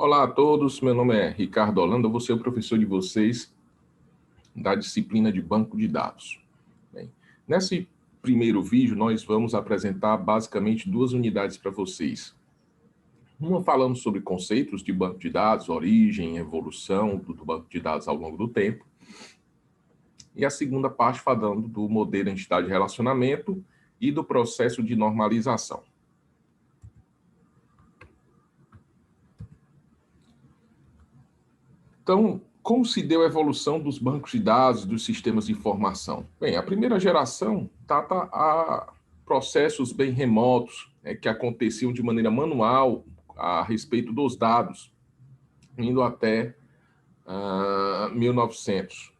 Olá a todos, meu nome é Ricardo Holanda, eu vou ser o professor de vocês da disciplina de banco de dados. Bem, nesse primeiro vídeo, nós vamos apresentar basicamente duas unidades para vocês. Uma falando sobre conceitos de banco de dados, origem, evolução do banco de dados ao longo do tempo. E a segunda parte falando do modelo de entidade de relacionamento e do processo de normalização. Então, como se deu a evolução dos bancos de dados, dos sistemas de informação? Bem, a primeira geração trata a processos bem remotos, que aconteciam de maneira manual a respeito dos dados, indo até 1900.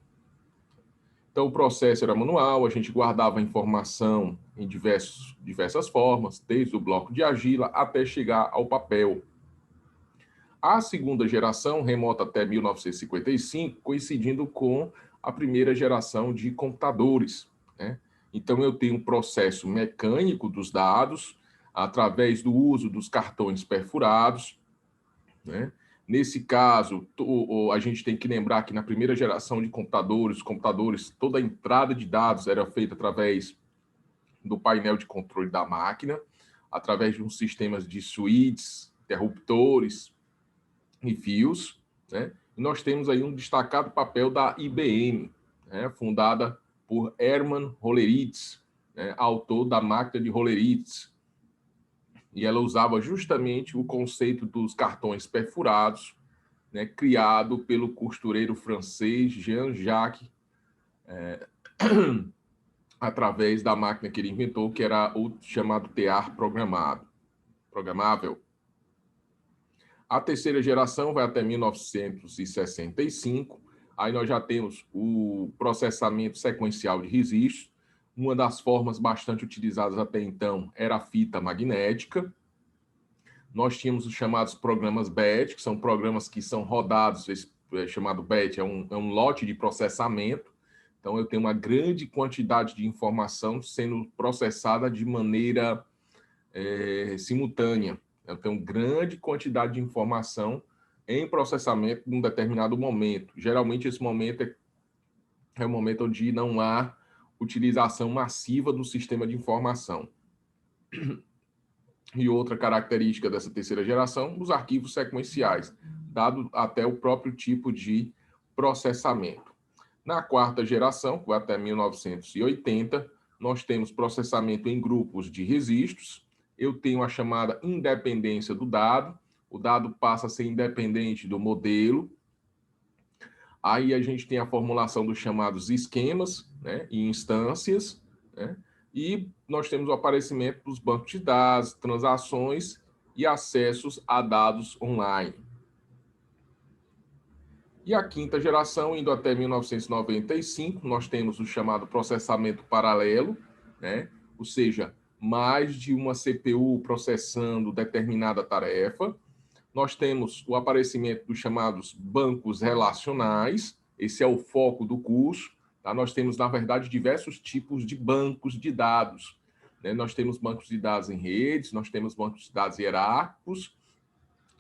Então, o processo era manual, a gente guardava a informação em diversas formas, desde o bloco de argila até chegar ao papel. A segunda geração remota até 1955, coincidindo com a primeira geração de computadores, né? Então, eu tenho um processo mecânico dos dados, através do uso dos cartões perfurados, né? Nesse caso, a gente tem que lembrar que na primeira geração de computadores, toda a entrada de dados era feita através do painel de controle da máquina, através de uns sistemas de switches, interruptores, e fios, né? E nós temos aí um destacado papel da IBM, né? Fundada por Hermann Hollerith, né? Autor da máquina de Hollerith. E ela usava justamente o conceito dos cartões perfurados, né? Criado pelo costureiro francês Jean-Jacques, através da máquina que ele inventou, que era o chamado tear programável. A terceira geração vai até 1965. Aí nós já temos o processamento sequencial de registros. Uma das formas bastante utilizadas até então era a fita magnética. Nós tínhamos os chamados programas batch, que são programas que são rodados, esse chamado batch é um lote de processamento. Então, eu tenho uma grande quantidade de informação sendo processada de maneira simultânea. Eu tenho grande quantidade de informação em processamento num determinado momento. Geralmente, esse momento é o momento onde não há utilização massiva do sistema de informação. E outra característica dessa terceira geração, os arquivos sequenciais, dado até o próprio tipo de processamento. Na quarta geração, que vai até 1980, nós temos processamento em grupos de registros. Eu tenho a chamada independência do dado, o dado passa a ser independente do modelo. Aí a gente tem a formulação dos chamados esquemas, né, e instâncias, né, e nós temos o aparecimento dos bancos de dados, transações e acessos a dados online. E a quinta geração, indo até 1995, nós temos o chamado processamento paralelo, né, ou seja, mais de uma CPU processando determinada tarefa. Nós temos o aparecimento dos chamados bancos relacionais, esse é o foco do curso. Tá? Nós temos, na verdade, diversos tipos de bancos de dados, né? Nós temos bancos de dados em redes, nós temos bancos de dados hierárquicos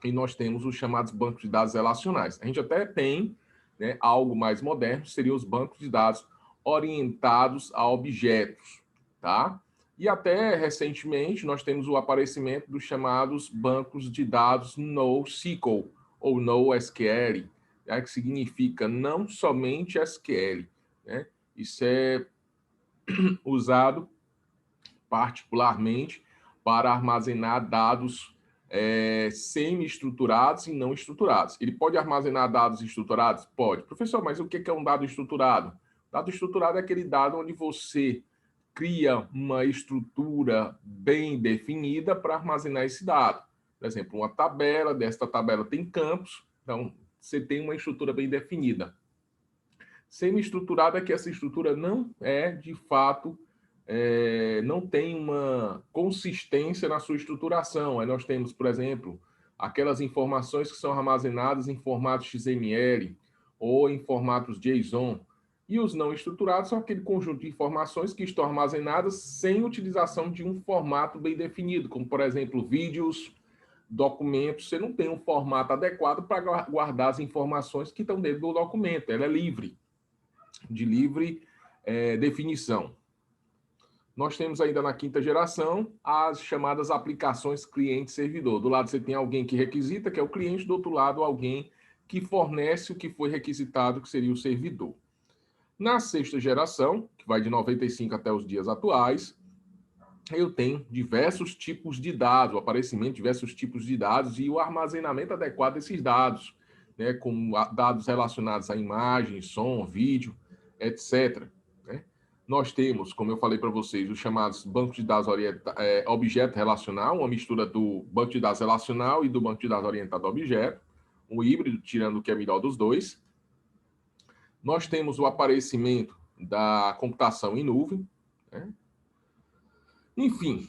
e nós temos os chamados bancos de dados relacionais. A gente até tem, né, algo mais moderno, seriam os bancos de dados orientados a objetos, tá? E até recentemente nós temos o aparecimento dos chamados bancos de dados NoSQL ou NoSQL, né, que significa não somente SQL, né? Isso é usado particularmente para armazenar dados semi-estruturados e não estruturados. Ele pode armazenar dados estruturados? Pode. Professor, mas o que é um dado estruturado? Dado estruturado é aquele dado onde você cria uma estrutura bem definida para armazenar esse dado. Por exemplo, uma tabela, desta tabela tem campos, então você tem uma estrutura bem definida. Semi-estruturado é que essa estrutura não é, de fato, não tem uma consistência na sua estruturação. Aí nós temos, por exemplo, aquelas informações que são armazenadas em formato XML ou em formatos JSON. E os não estruturados são aquele conjunto de informações que estão armazenadas sem utilização de um formato bem definido, como, por exemplo, vídeos, documentos, você não tem um formato adequado para guardar as informações que estão dentro do documento. Ela é livre, de livre definição. Nós temos ainda na quinta geração as chamadas aplicações cliente-servidor. Do lado você tem alguém que requisita, que é o cliente, do outro lado alguém que fornece o que foi requisitado, que seria o servidor. Na sexta geração, que vai de 95 até os dias atuais, eu tenho diversos tipos de dados, o aparecimento de diversos tipos de dados e o armazenamento adequado desses dados, né, como dados relacionados a imagem, som, vídeo, etc. Né? Nós temos, como eu falei para vocês, os chamados bancos de dados objeto relacional, uma mistura do banco de dados relacional e do banco de dados orientado a objeto, um híbrido, tirando o que é melhor dos dois. Nós temos o aparecimento da computação em nuvem, né? Enfim,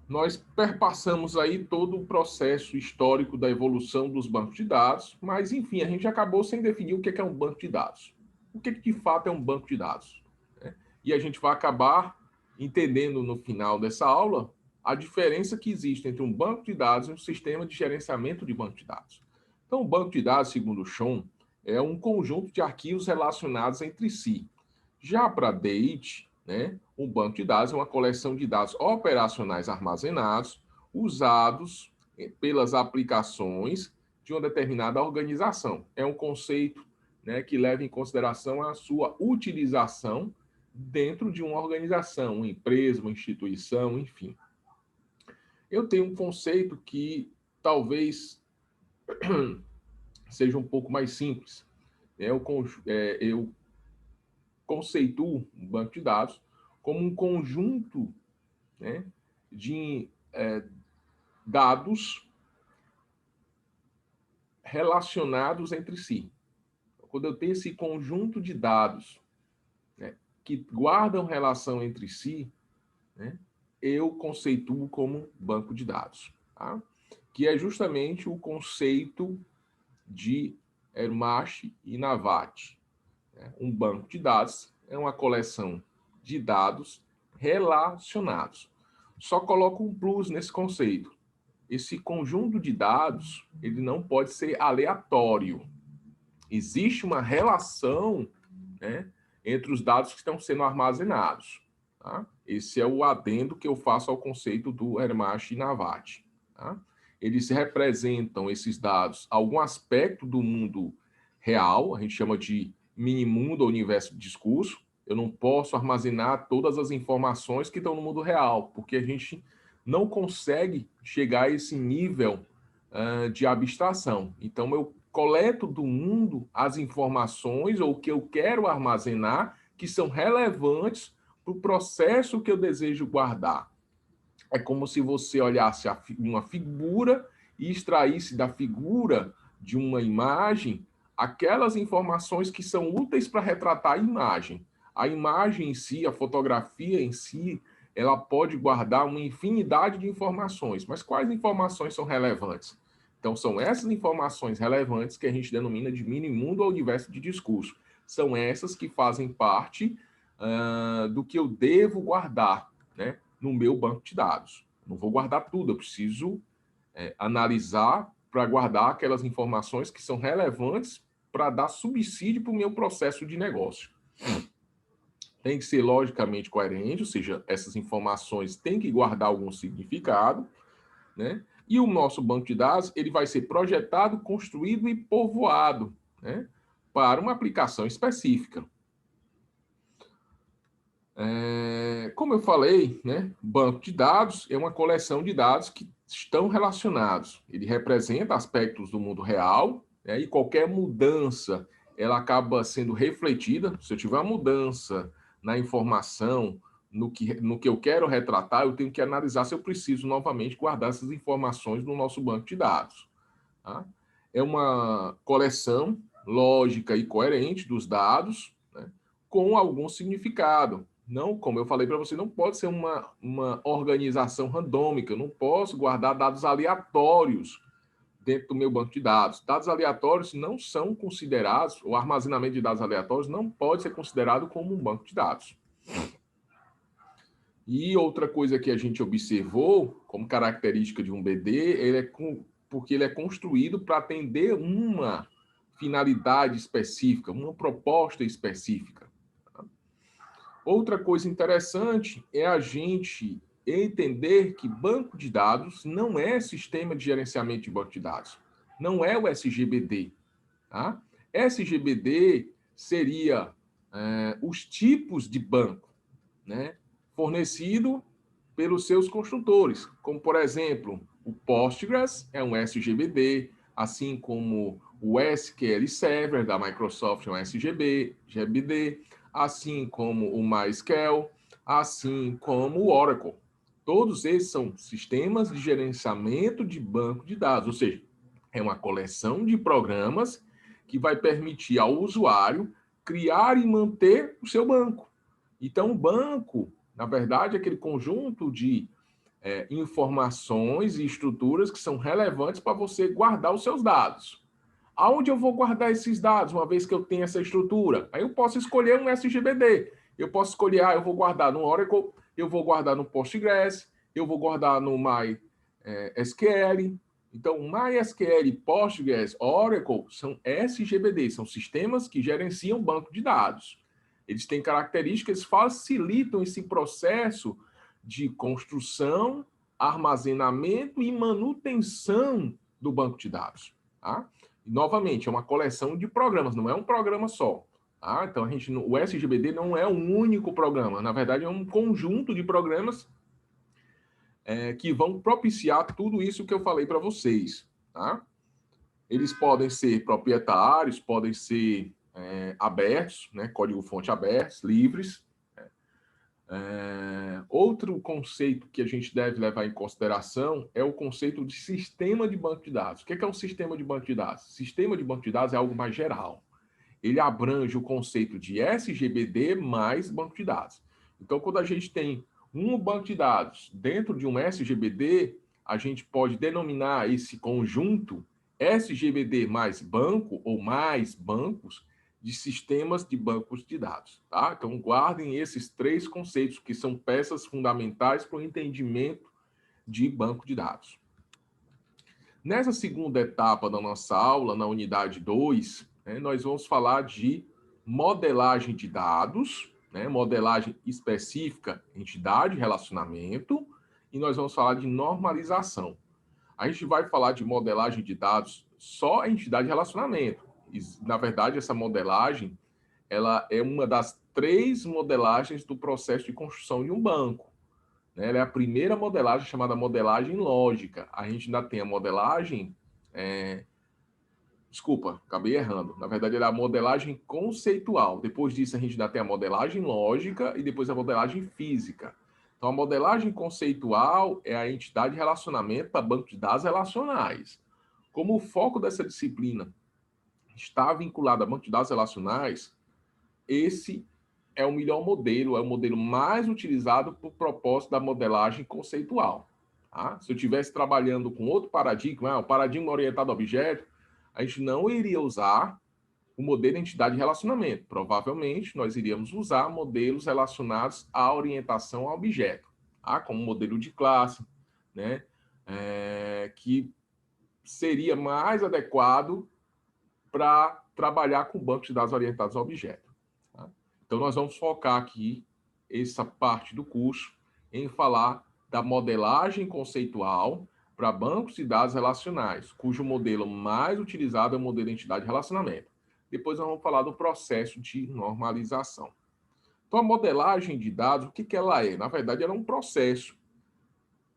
nós perpassamos aí todo o processo histórico da evolução dos bancos de dados, mas, enfim, a gente acabou sem definir o que é um banco de dados. O que de fato é um banco de dados? Né? E a gente vai acabar entendendo no final dessa aula a diferença que existe entre um banco de dados e um sistema de gerenciamento de banco de dados. Então, o banco de dados, segundo o Shon, é um conjunto de arquivos relacionados entre si. Já para DATE, né, um banco de dados é uma coleção de dados operacionais armazenados, usados pelas aplicações de uma determinada organização. É um conceito, né, que leva em consideração a sua utilização dentro de uma organização, uma empresa, uma instituição, enfim. Eu tenho um conceito que talvez seja um pouco mais simples. Eu conceituo um banco de dados como um conjunto, né, de dados relacionados entre si. Quando eu tenho esse conjunto de dados, né, que guardam relação entre si, né, eu conceituo como banco de dados, tá? Que é justamente o conceito de Hermash e Navati. Um banco de dados é uma coleção de dados relacionados. Só coloco um plus nesse conceito. Esse conjunto de dados, ele não pode ser aleatório. Existe uma relação, né, entre os dados que estão sendo armazenados. Tá? Esse é o adendo que eu faço ao conceito do Hermash e Navati. Tá? Eles representam, esses dados, algum aspecto do mundo real, a gente chama de mini-mundo ou universo de discurso. Eu não posso armazenar todas as informações que estão no mundo real, porque a gente não consegue chegar a esse nível de abstração. Então, eu coleto do mundo as informações ou o que eu quero armazenar que são relevantes para o processo que eu desejo guardar. É como se você olhasse uma figura e extraísse da figura de uma imagem aquelas informações que são úteis para retratar a imagem. A imagem em si, a fotografia em si, ela pode guardar uma infinidade de informações, mas quais informações são relevantes? Então, são essas informações relevantes que a gente denomina de mini-mundo ou universo de discurso. São essas que fazem parte do que eu devo guardar, né, no meu banco de dados. Não vou guardar tudo, eu preciso analisar para guardar aquelas informações que são relevantes para dar subsídio para o meu processo de negócio. Tem que ser logicamente coerente, ou seja, essas informações têm que guardar algum significado, né? E o nosso banco de dados ele vai ser projetado, construído e povoado, né, para uma aplicação específica. Como eu falei, né, banco de dados é uma coleção de dados que estão relacionados. Ele representa aspectos do mundo real, né, e qualquer mudança ela acaba sendo refletida. Se eu tiver uma mudança na informação, no que eu quero retratar, eu tenho que analisar se eu preciso novamente guardar essas informações no nosso banco de dados. Tá? É uma coleção lógica e coerente dos dados, né, com algum significado. Não, como eu falei para você, não pode ser uma organização randômica, eu não posso guardar dados aleatórios dentro do meu banco de dados. Dados aleatórios não são considerados, o armazenamento de dados aleatórios não pode ser considerado como um banco de dados. E outra coisa que a gente observou como característica de um BD, ele é porque ele é construído para atender uma finalidade específica, uma proposta específica. Outra coisa interessante é a gente entender que banco de dados não é sistema de gerenciamento de banco de dados, não é o SGBD. Tá? SGBD seria os tipos de banco, né, fornecido pelos seus construtores, como, por exemplo, o Postgres é um SGBD, assim como o SQL Server da Microsoft é um SGBD, assim como o MySQL, assim como o Oracle. Todos esses são sistemas de gerenciamento de banco de dados, ou seja, é uma coleção de programas que vai permitir ao usuário criar e manter o seu banco. Então, o banco, na verdade, é aquele conjunto de informações e estruturas que são relevantes para você guardar os seus dados. Aonde eu vou guardar esses dados, uma vez que eu tenho essa estrutura? Aí eu posso escolher um SGBD. Eu posso escolher, eu vou guardar no Oracle, eu vou guardar no Postgres, eu vou guardar no MySQL. Então, MySQL, Postgres, Oracle são SGBD, são sistemas que gerenciam banco de dados. Eles têm características que facilitam esse processo de construção, armazenamento e manutenção do banco de dados. Tá? E, novamente, é uma coleção de programas, não é um programa só. Tá? Então, o SGBD não é um único programa, na verdade, é um conjunto de programas que vão propiciar tudo isso que eu falei para vocês. Tá? Eles podem ser proprietários, podem ser abertos, né? Código-fonte abertos, livres. Outro conceito que a gente deve levar em consideração é o conceito de sistema de banco de dados. O que é um sistema de banco de dados? Sistema de banco de dados é algo mais geral. Ele abrange o conceito de SGBD mais banco de dados. Então, quando a gente tem um banco de dados dentro de um SGBD, a gente pode denominar esse conjunto SGBD mais banco ou mais bancos de sistemas de bancos de dados. Tá? Então, guardem esses três conceitos, que são peças fundamentais para o entendimento de banco de dados. Nessa segunda etapa da nossa aula, na unidade 2, nós vamos falar de modelagem de dados, modelagem específica, entidade, relacionamento, e nós vamos falar de normalização. A gente vai falar de modelagem de dados só a entidade e relacionamento. E, na verdade, essa modelagem ela é uma das 3 modelagens do processo de construção de um banco. Ela é a primeira modelagem, chamada modelagem lógica. A gente ainda tem a modelagem... Desculpa, acabei errando. Na verdade, ela é a modelagem conceitual. Depois disso, a gente ainda tem a modelagem lógica e depois a modelagem física. Então, a modelagem conceitual é a entidade de relacionamento para banco de dados relacionais. Como o foco dessa disciplina está vinculado a banco de dados relacionais, esse é o melhor modelo, é o modelo mais utilizado para o propósito da modelagem conceitual. Tá? Se eu estivesse trabalhando com outro paradigma, o paradigma orientado a objeto, a gente não iria usar o modelo de entidade de relacionamento. Provavelmente, nós iríamos usar modelos relacionados à orientação a objeto, tá? Como modelo de classe, né? Que seria mais adequado para trabalhar com bancos de dados orientados a objeto. Tá? Então, nós vamos focar aqui essa parte do curso em falar da modelagem conceitual para bancos de dados relacionais, cujo modelo mais utilizado é o modelo de entidade de relacionamento. Depois nós vamos falar do processo de normalização. Então, a modelagem de dados, o que ela é? Na verdade, ela é um processo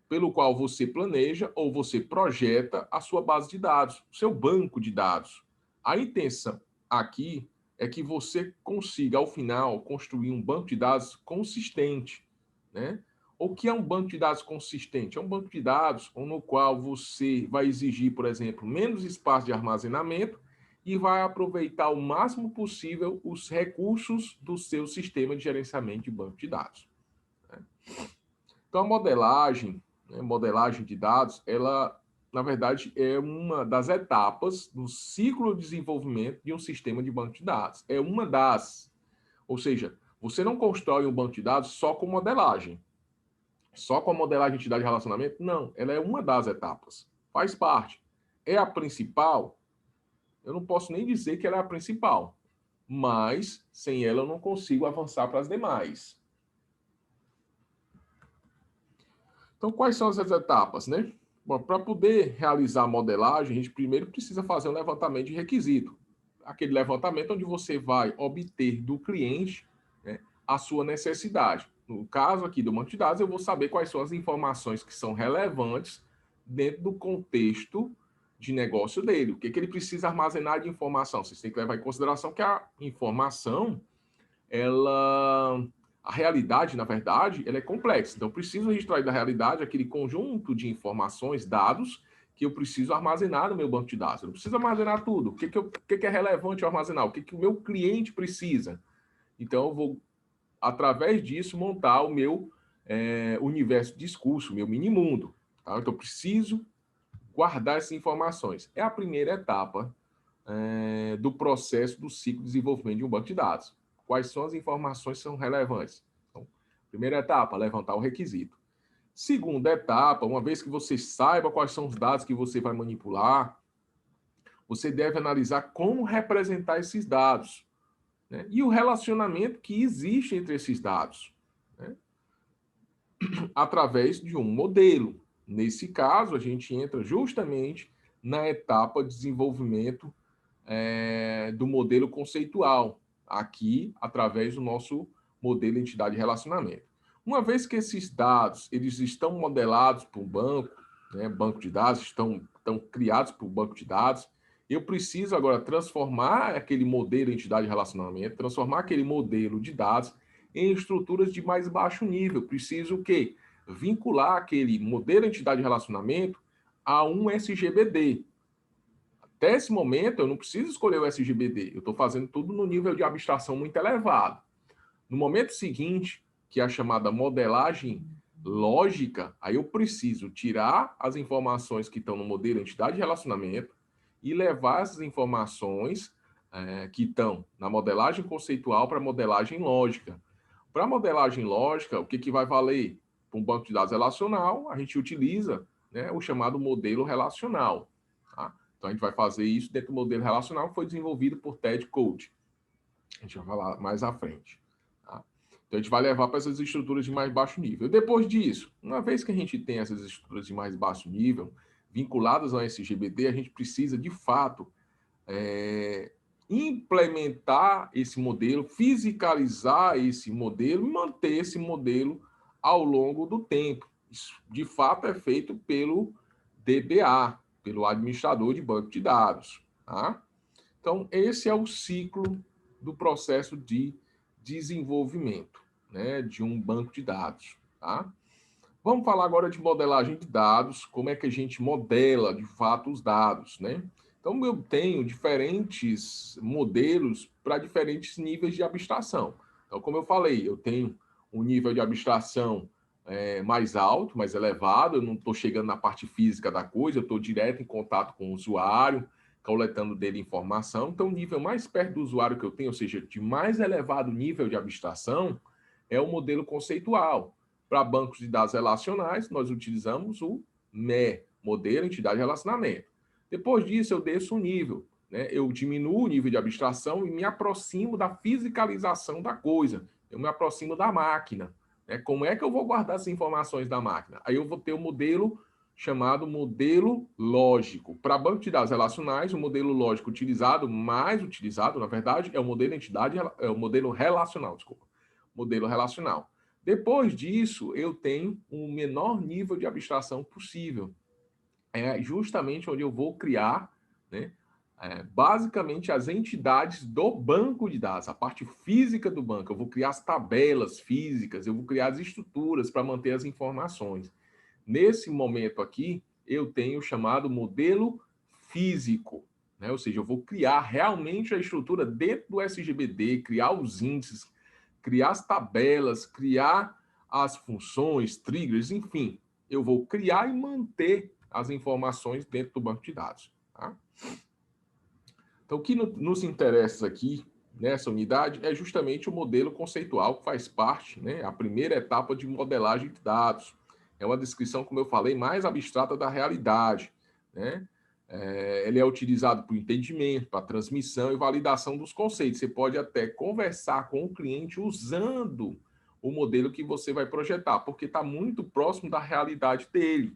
pelo qual você planeja ou você projeta a sua base de dados, o seu banco de dados. A intenção aqui é que você consiga, ao final, construir um banco de dados consistente, né? O que é um banco de dados consistente? É um banco de dados no qual você vai exigir, por exemplo, menos espaço de armazenamento e vai aproveitar o máximo possível os recursos do seu sistema de gerenciamento de banco de dados. Então, a modelagem de dados, ela, na verdade, é uma das etapas do ciclo de desenvolvimento de um sistema de banco de dados. É uma das, ou seja, você não constrói um banco de dados só com modelagem. Só com a modelagem de entidade de relacionamento? Não, ela é uma das etapas. Faz parte. é a principal? Eu não posso nem dizer que ela é a principal, mas sem ela eu não consigo avançar para as demais. Então, quais são essas etapas, né? Bom, para poder realizar a modelagem, a gente primeiro precisa fazer um levantamento de requisito. Aquele levantamento onde você vai obter do cliente, né, a sua necessidade. No caso aqui do banco de dados, eu vou saber quais são as informações que são relevantes dentro do contexto de negócio dele. O que ele precisa armazenar de informação? Vocês têm que levar em consideração que a informação, a realidade, na verdade, ela é complexa. Então, eu preciso registrar da realidade aquele conjunto de informações, dados, que eu preciso armazenar no meu banco de dados. Eu não preciso armazenar tudo. O que é relevante eu armazenar? O que o meu cliente precisa? Então, eu vou, através disso, montar o meu universo de discurso, o meu mini-mundo. Tá? Então, eu preciso guardar essas informações. É a primeira etapa do processo do ciclo de desenvolvimento de um banco de dados. Quais são as informações que são relevantes? Então, primeira etapa, levantar o requisito. Segunda etapa, uma vez que você saiba quais são os dados que você vai manipular, você deve analisar como representar esses dados, né? E o relacionamento que existe entre esses dados, né? Através de um modelo. Nesse caso, a gente entra justamente na etapa de desenvolvimento do modelo conceitual, aqui através do nosso modelo de entidade de relacionamento. Uma vez que esses dados eles estão modelados por um banco, né, banco de dados, estão criados por um banco de dados, eu preciso agora transformar aquele modelo de entidade de relacionamento, transformar aquele modelo de dados em estruturas de mais baixo nível. Preciso o quê? Vincular aquele modelo de entidade de relacionamento a um SGBD. Até esse momento, eu não preciso escolher o SGBD. Eu estou fazendo tudo no nível de abstração muito elevado. No momento seguinte, que é a chamada modelagem lógica, aí eu preciso tirar as informações que estão no modelo entidade de relacionamento e levar essas informações que estão na modelagem conceitual para a modelagem lógica. Para a modelagem lógica, o que vai valer? Para um banco de dados relacional, a gente utiliza, né, o chamado modelo relacional. Tá? Então, a gente vai fazer isso dentro do modelo relacional que foi desenvolvido por Ted Code. A gente vai falar mais à frente. Tá? Então, a gente vai levar para essas estruturas de mais baixo nível. Depois disso, uma vez que a gente tem essas estruturas de mais baixo nível, vinculadas ao SGBD, a gente precisa, de fato, implementar esse modelo, fiscalizar esse modelo e manter esse modelo ao longo do tempo. Isso, de fato, é feito pelo DBA, pelo administrador de banco de dados. Tá? Então, esse é o ciclo do processo de desenvolvimento, né, de um banco de dados. Tá? Vamos falar agora de modelagem de dados, como é que a gente modela, de fato, os dados, né? Então, eu tenho diferentes modelos para diferentes níveis de abstração. Então, como eu falei, eu tenho um nível de abstração mais alto, mais elevado, eu não estou chegando na parte física da coisa, eu estou direto em contato com o usuário, coletando dele informação. Então, o nível mais perto do usuário que eu tenho, ou seja, de mais elevado nível de abstração, é o modelo conceitual. Para bancos de dados relacionais, nós utilizamos o ME, Modelo Entidade de Relacionamento. Depois disso, eu desço um nível, né? Eu diminuo o nível de abstração e me aproximo da fiscalização da coisa. Eu me aproximo da máquina. Né? Como é que eu vou guardar as informações da máquina? Aí eu vou ter o modelo chamado modelo lógico. Para banco de dados relacionais, o modelo lógico mais utilizado, na verdade, é o modelo entidade, é o modelo relacional, desculpa. Modelo relacional. Depois disso, eu tenho um menor nível de abstração possível. É justamente onde eu vou criar, né, basicamente as entidades do banco de dados, a parte física do banco. Eu vou criar as tabelas físicas, eu vou criar as estruturas para manter as informações. Nesse momento aqui, eu tenho o chamado modelo físico, né? Ou seja, eu vou criar realmente a estrutura dentro do SGBD, criar os índices, criar as tabelas, criar as funções, triggers, enfim. Eu vou criar e manter as informações dentro do banco de dados. Tá? Então, o que nos interessa aqui nessa unidade é justamente o modelo conceitual que faz parte, né, a primeira etapa de modelagem de dados. É uma descrição, como eu falei, mais abstrata da realidade. Né? Ele é utilizado para o entendimento, para a transmissão e validação dos conceitos. Você pode até conversar com o cliente usando o modelo que você vai projetar, porque está muito próximo da realidade dele.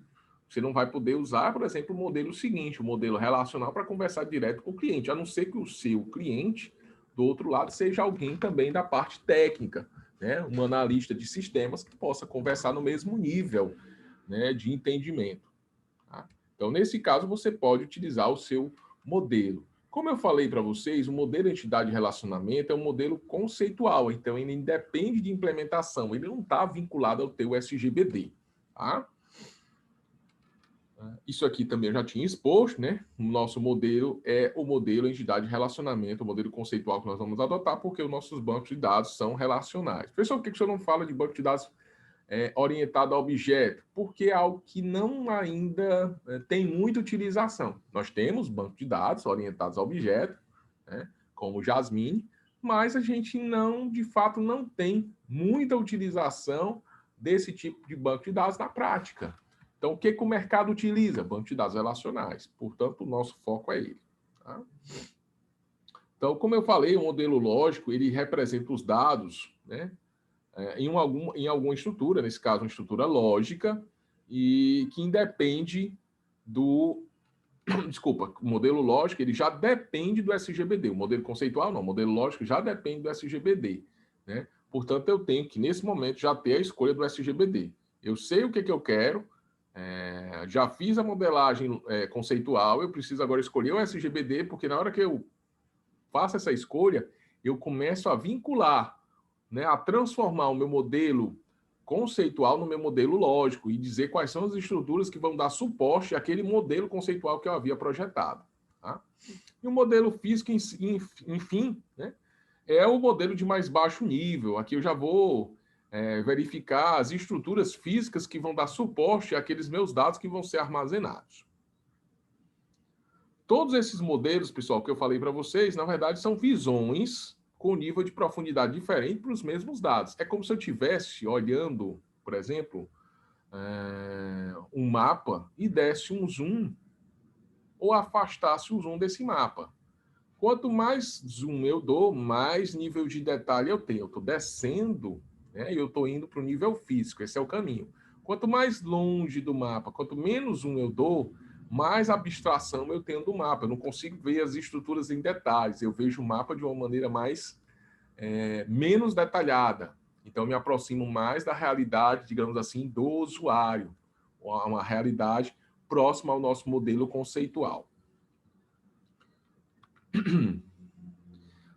Você não vai poder usar, por exemplo, o modelo seguinte, o modelo relacional, para conversar direto com o cliente, a não ser que o seu cliente, do outro lado, seja alguém também da parte técnica, né? Um analista de sistemas que possa conversar no mesmo nível, né, de entendimento. Tá? Então, nesse caso, você pode utilizar o seu modelo. Como eu falei para vocês, o modelo entidade e relacionamento é um modelo conceitual, então ele independe de implementação, ele não está vinculado ao teu SGBD. Tá? Isso aqui também eu já tinha exposto, né? O nosso modelo é o modelo entidade e relacionamento, o modelo conceitual que nós vamos adotar, porque os nossos bancos de dados são relacionais. Pessoal, por que o senhor não fala de banco de dados orientado a objeto? Porque é algo que não ainda tem muita utilização. Nós temos banco de dados orientados a objeto, né, como o Jasmine, mas a gente não, de fato, não tem muita utilização desse tipo de banco de dados na prática. Então, o que o mercado utiliza? Banco de dados relacionais. Portanto, o nosso foco é ele. Tá? Então, como eu falei, o modelo lógico, ele representa os dados, né, em alguma estrutura, nesse caso, uma estrutura lógica, e que independe do... Desculpa, o modelo lógico ele já depende do SGBD. O modelo conceitual não, o modelo lógico já depende do SGBD. Né? Portanto, eu tenho que, nesse momento, já ter a escolha do SGBD. Eu sei o que eu quero, já fiz a modelagem conceitual, eu preciso agora escolher o SGBD, porque na hora que eu faço essa escolha, eu começo a vincular, né, a transformar o meu modelo conceitual no meu modelo lógico e dizer quais são as estruturas que vão dar suporte àquele modelo conceitual que eu havia projetado. Tá? E o modelo físico, enfim, né, é o modelo de mais baixo nível. Aqui eu já vou verificar as estruturas físicas que vão dar suporte àqueles meus dados que vão ser armazenados. Todos esses modelos, pessoal, que eu falei para vocês, na verdade, são visões com nível de profundidade diferente para os mesmos dados. É como se eu estivesse olhando, por exemplo, um mapa e desse um zoom ou afastasse o zoom desse mapa. Quanto mais zoom eu dou, mais nível de detalhe eu tenho. Eu estou descendo, né, e eu estou indo para o nível físico. Esse é o caminho. Quanto mais longe do mapa, quanto menos zoom eu dou, mais abstração eu tenho do mapa. Eu não consigo ver as estruturas em detalhes. Eu vejo o mapa de uma maneira menos detalhada. Então, eu me aproximo mais da realidade, digamos assim, do usuário. Uma realidade próxima ao nosso modelo conceitual.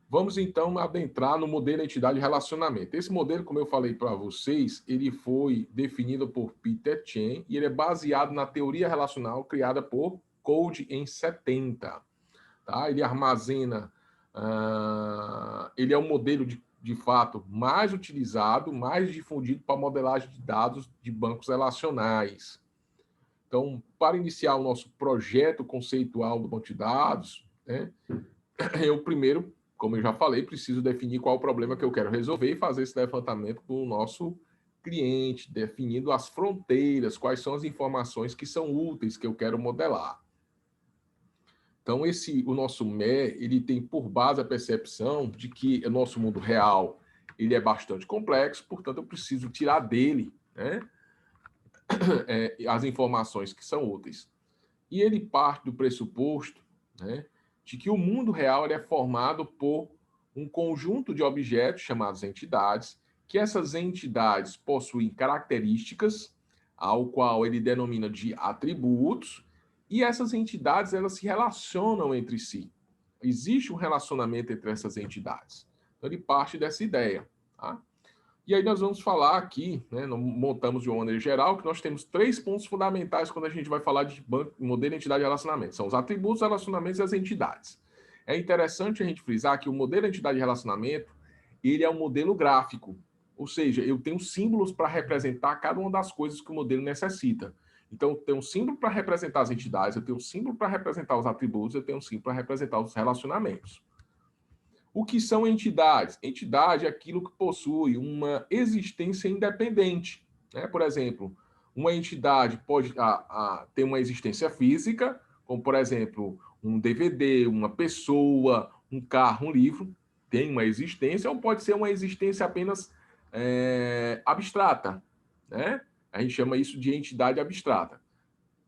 Vamos, então, adentrar no modelo entidade e relacionamento. Esse modelo, como eu falei para vocês, ele foi definido por Peter Chen e ele é baseado na teoria relacional criada por Code em 70. Tá? Ele armazena... ele é um modelo, de fato, mais utilizado, mais difundido para modelagem de dados de bancos relacionais. Então, para iniciar o nosso projeto conceitual do banco de dados, né, eu primeiro, como eu já falei, preciso definir qual é o problema que eu quero resolver e fazer esse levantamento com o nosso cliente, definindo as fronteiras, quais são as informações que são úteis que eu quero modelar. Então, o nosso MER, ele tem por base a percepção de que o nosso mundo real ele é bastante complexo, portanto, eu preciso tirar dele, né, as informações que são úteis. E ele parte do pressuposto, né, de que o mundo real ele é formado por um conjunto de objetos chamados entidades, que essas entidades possuem características, ao qual ele denomina de atributos, e essas entidades elas se relacionam entre si. Existe um relacionamento entre essas entidades. Então, ele parte dessa ideia. Tá? E aí nós vamos falar aqui, né, montamos de uma maneira geral, que nós temos 3 pontos fundamentais quando a gente vai falar de modelo, entidade e relacionamento. São os atributos, relacionamentos e as entidades. É interessante a gente frisar que o modelo, entidade e relacionamento, ele é um modelo gráfico. Ou seja, eu tenho símbolos para representar cada uma das coisas que o modelo necessita. Então, eu tenho um símbolo para representar as entidades, eu tenho um símbolo para representar os atributos, eu tenho um símbolo para representar os relacionamentos. O que são entidades? Entidade é aquilo que possui uma existência independente. Né? Por exemplo, uma entidade pode ter uma existência física, como, por exemplo, um DVD, uma pessoa, um carro, um livro, tem uma existência, ou pode ser uma existência apenas abstrata, né? A gente chama isso de entidade abstrata.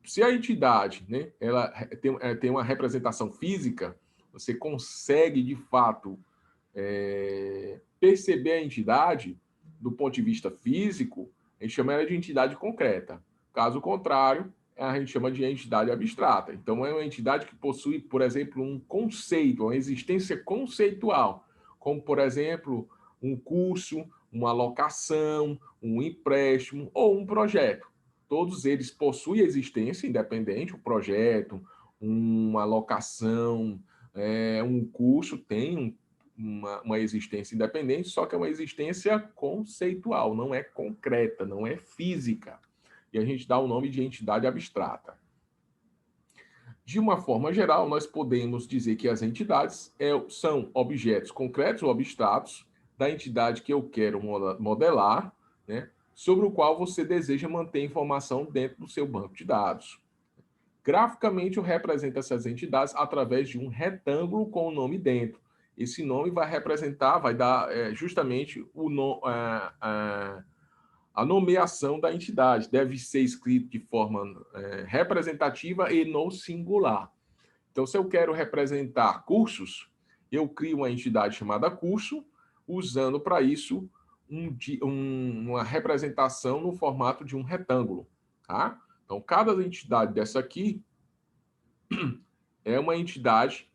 Se a entidade, né, ela tem uma representação física, você consegue, de fato, perceber a entidade do ponto de vista físico, a gente chama ela de entidade concreta. Caso contrário, a gente chama de entidade abstrata. Então, é uma entidade que possui, por exemplo, um conceito, uma existência conceitual, como, por exemplo, um curso, uma locação, um empréstimo ou um projeto. Todos eles possuem existência independente, o projeto, uma locação, um curso tem uma existência independente, só que é uma existência conceitual, não é concreta, não é física. E a gente dá o nome de entidade abstrata. De uma forma geral, nós podemos dizer que as entidades são objetos concretos ou abstratos da entidade que eu quero modelar, né, sobre o qual você deseja manter informação dentro do seu banco de dados. Graficamente, eu represento essas entidades através de um retângulo com o nome dentro. Esse nome vai representar, vai dar justamente a nomeação da entidade. Deve ser escrito de forma representativa e no singular. Então, se eu quero representar cursos, eu crio uma entidade chamada curso, usando para isso uma representação no formato de um retângulo. Tá? Então, cada entidade dessa aqui é uma entidade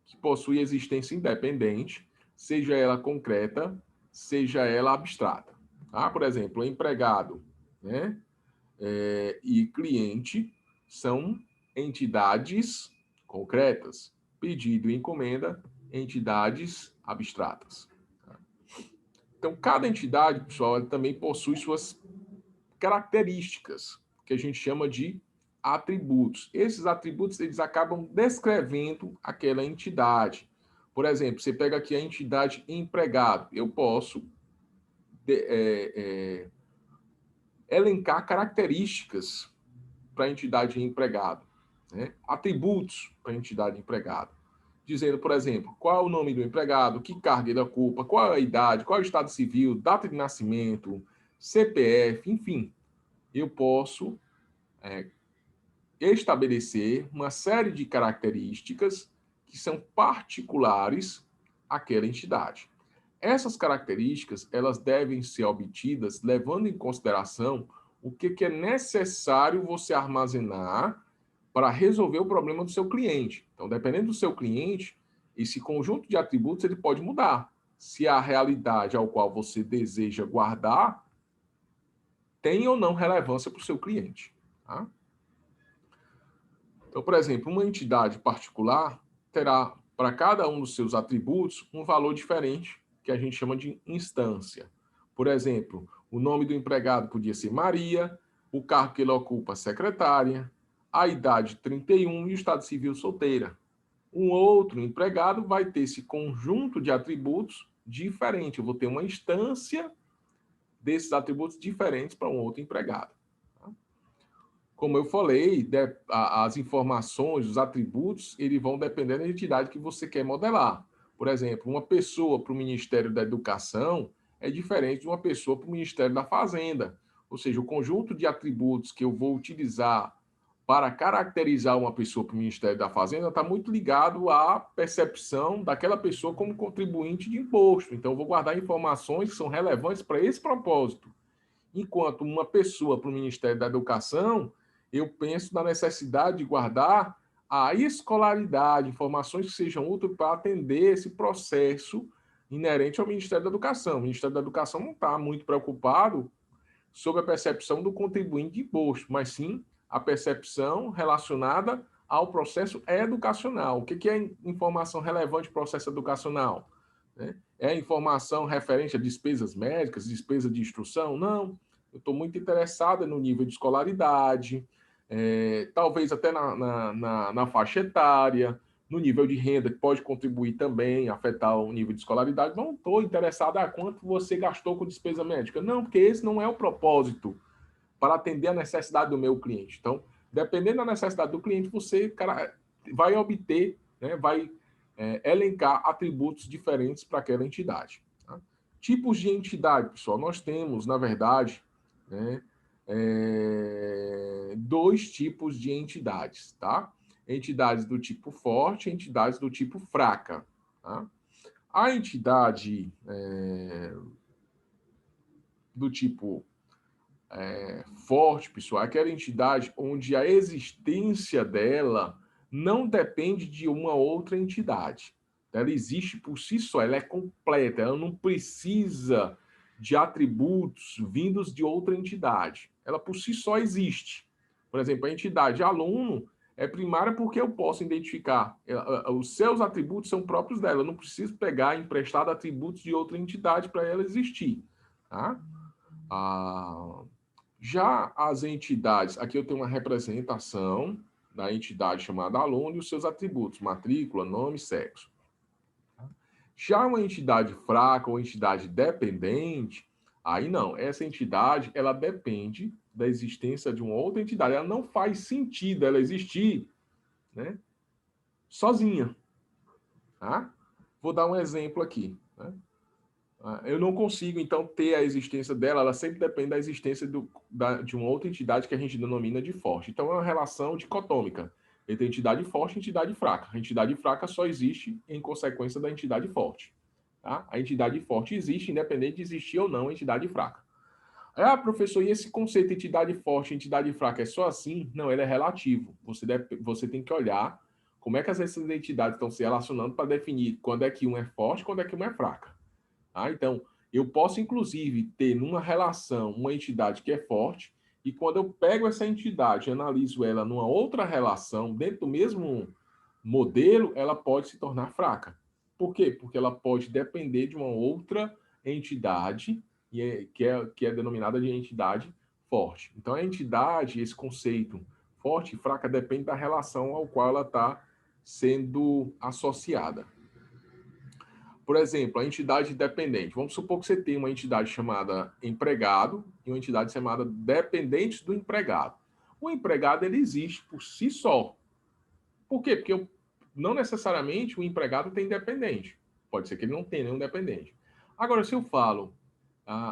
que possui existência independente, seja ela concreta, seja ela abstrata. Tá? Por exemplo, empregado, né, e cliente são entidades concretas. Pedido e encomenda, entidades abstratas. Tá? Então, cada entidade, pessoal, ela também possui suas características, que a gente chama de atributos. Esses atributos eles acabam descrevendo aquela entidade. Por exemplo, você pega aqui a entidade empregado. Eu posso elencar características para a entidade empregado, né? Atributos para a entidade empregado. Dizendo, por exemplo, qual é o nome do empregado, que cargo ele ocupa, qual é a idade, qual é o estado civil, data de nascimento, CPF, enfim. Eu posso estabelecer uma série de características que são particulares àquela entidade. Essas características elas devem ser obtidas levando em consideração o que é necessário você armazenar para resolver o problema do seu cliente. Então, dependendo do seu cliente, esse conjunto de atributos ele pode mudar. Se a realidade ao qual você deseja guardar tem ou não relevância para o seu cliente. Tá? Então, por exemplo, uma entidade particular terá para cada um dos seus atributos um valor diferente, que a gente chama de instância. Por exemplo, o nome do empregado podia ser Maria, o cargo que ele ocupa, secretária, a idade 31 e o estado civil solteira. Um outro empregado vai ter esse conjunto de atributos diferente. Eu vou ter uma instância desses atributos diferentes para um outro empregado. Como eu falei, as informações, os atributos, eles vão depender da entidade que você quer modelar. Por exemplo, uma pessoa para o Ministério da Educação é diferente de uma pessoa para o Ministério da Fazenda. Ou seja, o conjunto de atributos que eu vou utilizar para caracterizar uma pessoa para o Ministério da Fazenda está muito ligado à percepção daquela pessoa como contribuinte de imposto. Então, eu vou guardar informações que são relevantes para esse propósito. Enquanto uma pessoa para o Ministério da Educação, eu penso na necessidade de guardar a escolaridade, informações que sejam úteis para atender esse processo inerente ao Ministério da Educação. O Ministério da Educação não está muito preocupado sobre a percepção do contribuinte de imposto, mas sim a percepção relacionada ao processo educacional. O que é informação relevante para o processo educacional? É informação referente a despesas médicas, despesa de instrução? Não. Eu estou muito interessado no nível de escolaridade, talvez até na faixa etária, no nível de renda, que pode contribuir também, afetar o nível de escolaridade. Não estou interessado a quanto você gastou com despesa médica. Não, porque esse não é o propósito para atender a necessidade do meu cliente. Então, Dependendo da necessidade do cliente, você vai obter, né, vai elencar atributos diferentes para aquela entidade. Tá? Tipos de entidade, pessoal, nós temos, na verdade, né, dois tipos de entidades, tá? Entidades do tipo forte e entidades do tipo fraca. Tá? A entidade do tipo forte, pessoal, é aquela entidade onde a existência dela não depende de uma outra entidade. Ela existe por si só, ela é completa, ela não precisa de atributos vindos de outra entidade. Ela por si só existe. Por exemplo, a entidade aluno é primária porque eu posso identificar. Os seus atributos são próprios dela. Eu não preciso pegar emprestado atributos de outra entidade para ela existir. Tá? Já as entidades, aqui eu tenho uma representação da entidade chamada aluno e os seus atributos, matrícula, nome, sexo. Já uma entidade fraca ou entidade dependente, aí não, essa entidade, ela depende da existência de uma outra entidade, ela não faz sentido ela existir, né, sozinha. Tá? Vou dar um exemplo aqui. Né? Eu não consigo, então, ter a existência dela, ela sempre depende da existência de uma outra entidade que a gente denomina de forte. Então, é uma relação dicotômica entre entidade forte e entidade fraca. A entidade fraca só existe em consequência da entidade forte. Tá? A entidade forte existe, independente de existir ou não a entidade fraca. Professor, e esse conceito de entidade forte e entidade fraca é só assim? Não, ele é relativo. Você tem que olhar como é que essas entidades estão se relacionando para definir quando é que uma é forte e quando é que uma é fraca. Tá? Então, eu posso, inclusive, ter numa relação uma entidade que é forte, e quando eu pego essa entidade e analiso ela numa outra relação, dentro do mesmo modelo, ela pode se tornar fraca. Por quê? Porque ela pode depender de uma outra entidade, que é denominada de entidade forte. Então, a entidade, esse conceito forte e fraca, depende da relação ao qual ela está sendo associada. Por exemplo, a entidade dependente. Vamos supor que você tem uma entidade chamada empregado e uma entidade chamada dependente do empregado. O empregado, ele existe por si só. Por quê? Porque não necessariamente o empregado tem dependente. Pode ser que ele não tenha nenhum dependente. Agora, se eu falo,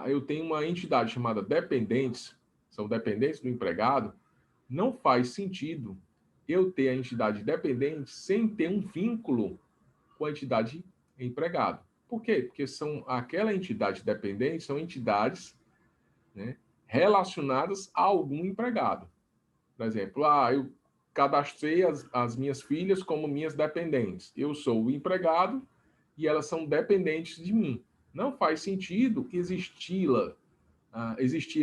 eu tenho uma entidade chamada dependentes, são dependentes do empregado, não faz sentido eu ter a entidade dependente sem ter um vínculo com a entidade empregado. Por quê? Porque aquela entidade dependente são entidades, né, relacionadas a algum empregado. Por exemplo, eu cadastrei as minhas filhas como minhas dependentes. Eu sou o empregado e elas são dependentes de mim. Não faz sentido existir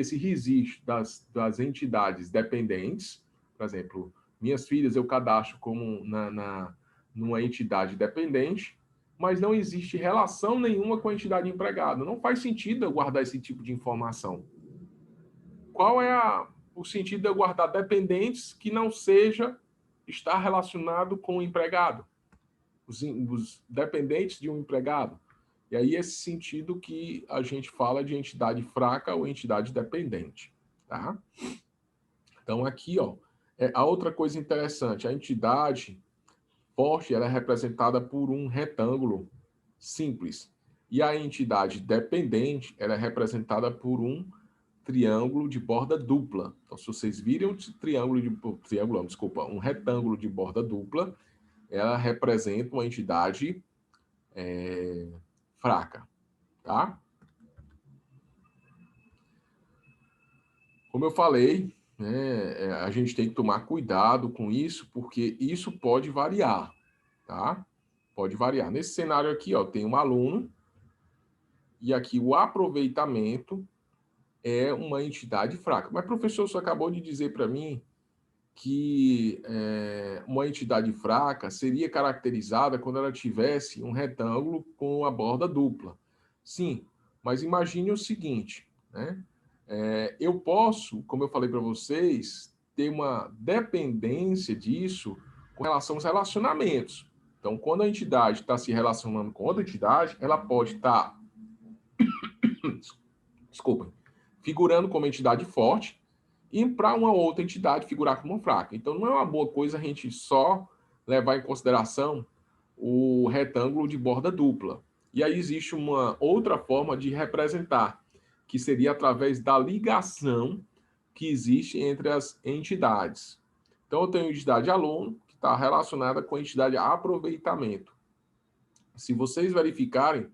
esse registro das entidades dependentes. Por exemplo, minhas filhas eu cadastro como numa entidade dependente, mas não existe relação nenhuma com a entidade empregada. Não faz sentido eu guardar esse tipo de informação. Qual é o sentido de eu guardar dependentes que não seja estar relacionado com o empregado? Os dependentes de um empregado. E aí, esse sentido que a gente fala de entidade fraca ou entidade dependente. Tá? Então, aqui, a outra coisa interessante, a entidade forte ela é representada por um retângulo simples. E a entidade dependente ela é representada por um triângulo de borda dupla. Então, se vocês virem um retângulo de borda dupla, ela representa uma entidade fraca, tá? Como eu falei, né, a gente tem que tomar cuidado com isso, porque isso pode variar, tá? Pode variar. Nesse cenário aqui, tem um aluno, e aqui o aproveitamento é uma entidade fraca. Mas, professor, você acabou de dizer para mim que uma entidade fraca seria caracterizada quando ela tivesse um retângulo com a borda dupla. Sim, mas imagine o seguinte, né? Eu posso, como eu falei para vocês, ter uma dependência disso com relação aos relacionamentos. Então, quando a entidade está se relacionando com outra entidade, ela pode estar, desculpa, figurando como entidade forte, e para uma outra entidade figurar como fraca. Então, não é uma boa coisa a gente só levar em consideração o retângulo de borda dupla. E aí existe uma outra forma de representar, que seria através da ligação que existe entre as entidades. Então, eu tenho a entidade aluno, que está relacionada com a entidade aproveitamento. Se vocês verificarem,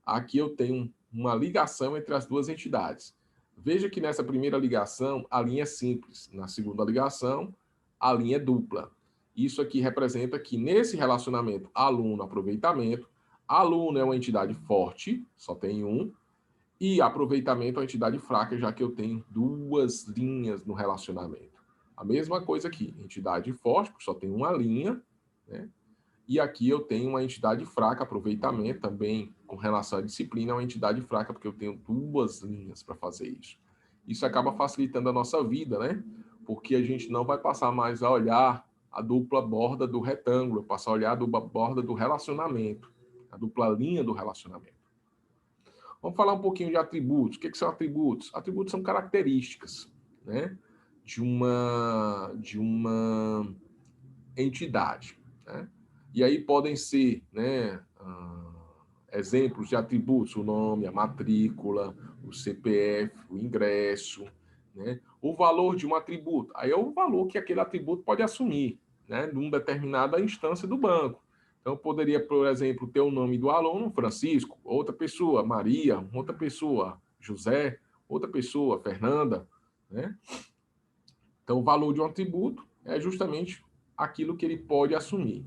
aqui eu tenho uma ligação entre as duas entidades. Veja que nessa primeira ligação, a linha é simples. Na segunda ligação, a linha é dupla. Isso aqui representa que nesse relacionamento aluno-aproveitamento, aluno é uma entidade forte, só tem um, e aproveitamento é uma entidade fraca, já que eu tenho duas linhas no relacionamento. A mesma coisa aqui, entidade forte, só tem uma linha, né? E aqui eu tenho uma entidade fraca, aproveitamento também com relação à disciplina, é uma entidade fraca, porque eu tenho duas linhas para fazer isso. Isso acaba facilitando a nossa vida, né? Porque a gente não vai passar mais a olhar a dupla borda do retângulo, passar a olhar a dupla borda do relacionamento, a dupla linha do relacionamento. Vamos falar um pouquinho de atributos. O que são atributos? Atributos são características, né, de uma entidade, né? E aí podem ser, né, exemplos de atributos: o nome, a matrícula, o CPF, o ingresso, né? O valor de um atributo. Aí é o valor que aquele atributo pode assumir, né, numa determinada instância do banco. Então, poderia, por exemplo, ter o nome do aluno, Francisco, outra pessoa, Maria, outra pessoa, José, outra pessoa, Fernanda, né? Então, o valor de um atributo é justamente aquilo que ele pode assumir.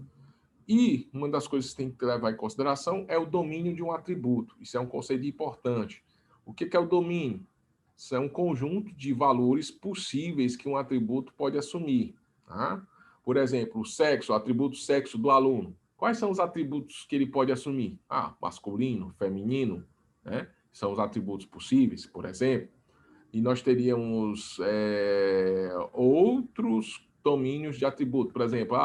E uma das coisas que tem que levar em consideração é o domínio de um atributo. Isso é um conceito importante. O que é o domínio? Isso é um conjunto de valores possíveis que um atributo pode assumir. Tá? Por exemplo, o sexo, o atributo sexo do aluno. Quais são os atributos que ele pode assumir? Masculino, feminino, né? São os atributos possíveis, por exemplo. E nós teríamos outros domínios de atributo. Por exemplo,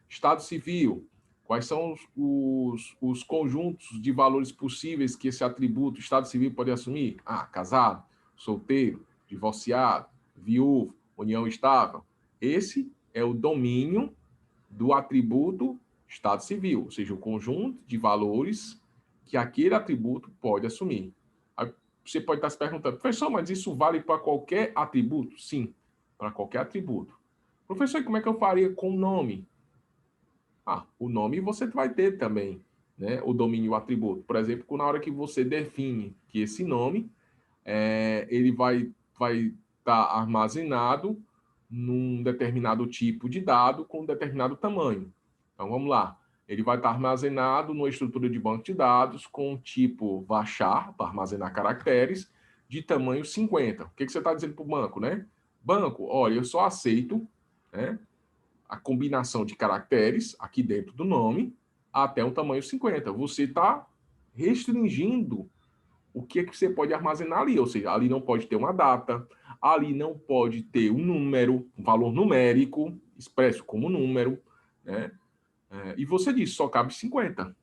estado civil. Quais são os conjuntos de valores possíveis que esse atributo, estado civil, pode assumir? Casado, solteiro, divorciado, viúvo, união estável. Esse é o domínio do atributo estado civil, ou seja, o conjunto de valores que aquele atributo pode assumir. Você pode estar se perguntando: professor, mas isso vale para qualquer atributo? Sim, para qualquer atributo. Professor, e como é que eu faria com o nome? O nome você vai ter também, né, o domínio do atributo. Por exemplo, na hora que você define que esse nome ele vai estar armazenado num determinado tipo de dado com um determinado tamanho. Então, vamos lá. Ele vai estar armazenado numa estrutura de banco de dados com tipo varchar, para armazenar caracteres, de tamanho 50. O que você está dizendo para o banco, né? Banco, olha, eu só aceito, né, a combinação de caracteres aqui dentro do nome até um tamanho 50. Você está restringindo o que é que você pode armazenar ali, ou seja, ali não pode ter uma data, ali não pode ter um número, um valor numérico, expresso como número, né? E você diz, só cabe 50.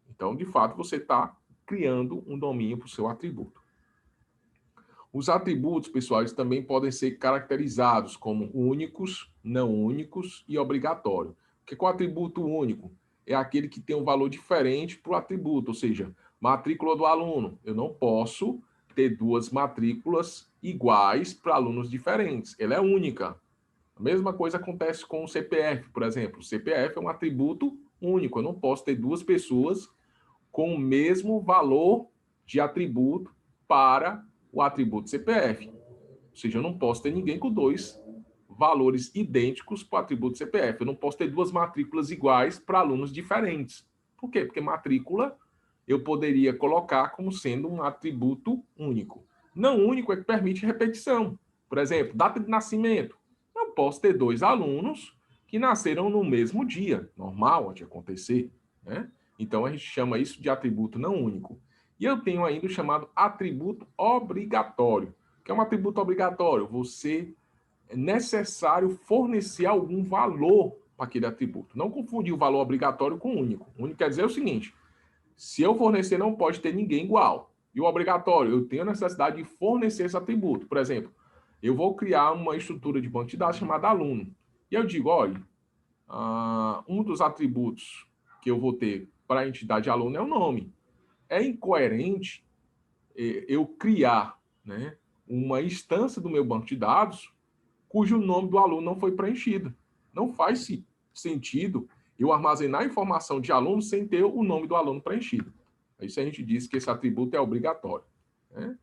Então, de fato, você está criando um domínio para o seu atributo. Os atributos, pessoal, eles também podem ser caracterizados como únicos, não únicos e obrigatório. Porque com o atributo único é aquele que tem um valor diferente para o atributo, ou seja, matrícula do aluno. Eu não posso ter duas matrículas iguais para alunos diferentes. Ela é única. A mesma coisa acontece com o CPF, por exemplo. O CPF é um atributo único. Eu não posso ter duas pessoas com o mesmo valor de atributo para o atributo CPF. Ou seja, eu não posso ter ninguém com dois valores idênticos para o atributo CPF. Eu não posso ter duas matrículas iguais para alunos diferentes. Por quê? Porque matrícula eu poderia colocar como sendo um atributo único. Não único é que permite repetição. Por exemplo, data de nascimento. Não posso ter dois alunos que nasceram no mesmo dia. Normal de acontecer, né? Então, a gente chama isso de atributo não único. E eu tenho ainda o chamado atributo obrigatório. O que é um atributo obrigatório? Você é necessário fornecer algum valor para aquele atributo. Não confundir o valor obrigatório com único. O único quer dizer o seguinte: se eu fornecer, não pode ter ninguém igual. E o obrigatório, eu tenho a necessidade de fornecer esse atributo. Por exemplo, eu vou criar uma estrutura de banco de dados chamada aluno. E eu digo, olha, um dos atributos que eu vou ter para a entidade aluno é o nome. É incoerente eu criar, né, uma instância do meu banco de dados cujo nome do aluno não foi preenchido. Não faz sentido eu armazenar a informação de aluno sem ter o nome do aluno preenchido. Isso a gente diz que esse atributo é obrigatório, né?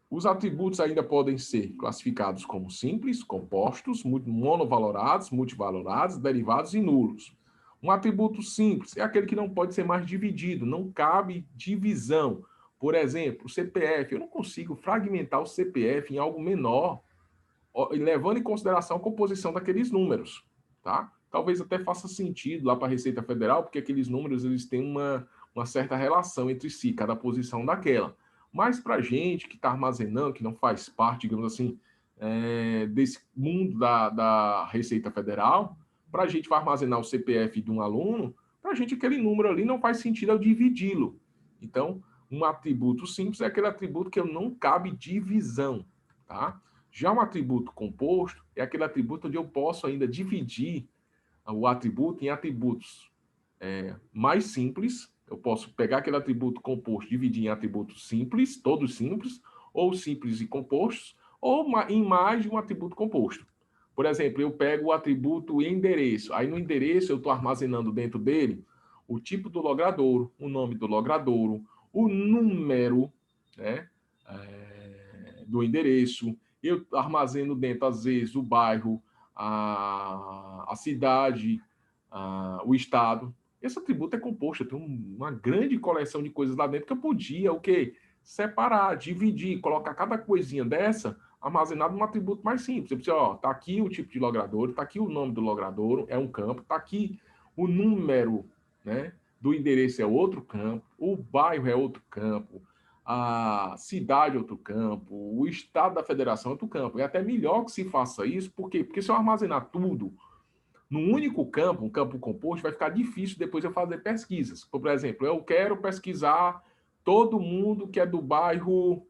Os atributos ainda podem ser classificados como simples, compostos, monovalorados, multivalorados, derivados e nulos. Um atributo simples é aquele que não pode ser mais dividido, não cabe divisão. Por exemplo, o CPF, eu não consigo fragmentar o CPF em algo menor, levando em consideração a composição daqueles números, tá? Talvez até faça sentido lá para a Receita Federal, porque aqueles números eles têm uma certa relação entre si, cada posição daquela. Mas para a gente que está armazenando, que não faz parte, digamos assim, desse mundo da Receita Federal, para a gente vai armazenar o CPF de um aluno, para a gente aquele número ali não faz sentido eu dividi-lo. Então, um atributo simples é aquele atributo que eu não cabe divisão, tá? Já um atributo composto é aquele atributo onde eu posso ainda dividir o atributo em atributos mais simples. Eu posso pegar aquele atributo composto, dividir em atributos simples, todos simples, ou simples e compostos, ou em mais de um atributo composto. Por exemplo, eu pego o atributo endereço. Aí no endereço eu estou armazenando dentro dele o tipo do logradouro, o nome do logradouro, o número, né, do endereço. Eu armazeno dentro, às vezes, o bairro, a cidade, o estado. Esse atributo é composto, eu tenho uma grande coleção de coisas lá dentro que eu podia o quê? Separar, dividir, colocar cada coisinha dessa armazenada num atributo mais simples. Você precisa, ó, tá aqui o tipo de logradouro, tá aqui o nome do logradouro, é um campo, tá aqui o número, né, do endereço é outro campo, o bairro é outro campo, a cidade é outro campo, o estado da federação é outro campo. É até melhor que se faça isso, por quê? Porque se eu armazenar tudo num único campo, um campo composto, vai ficar difícil depois eu fazer pesquisas. Por exemplo, eu quero pesquisar todo mundo que é do bairro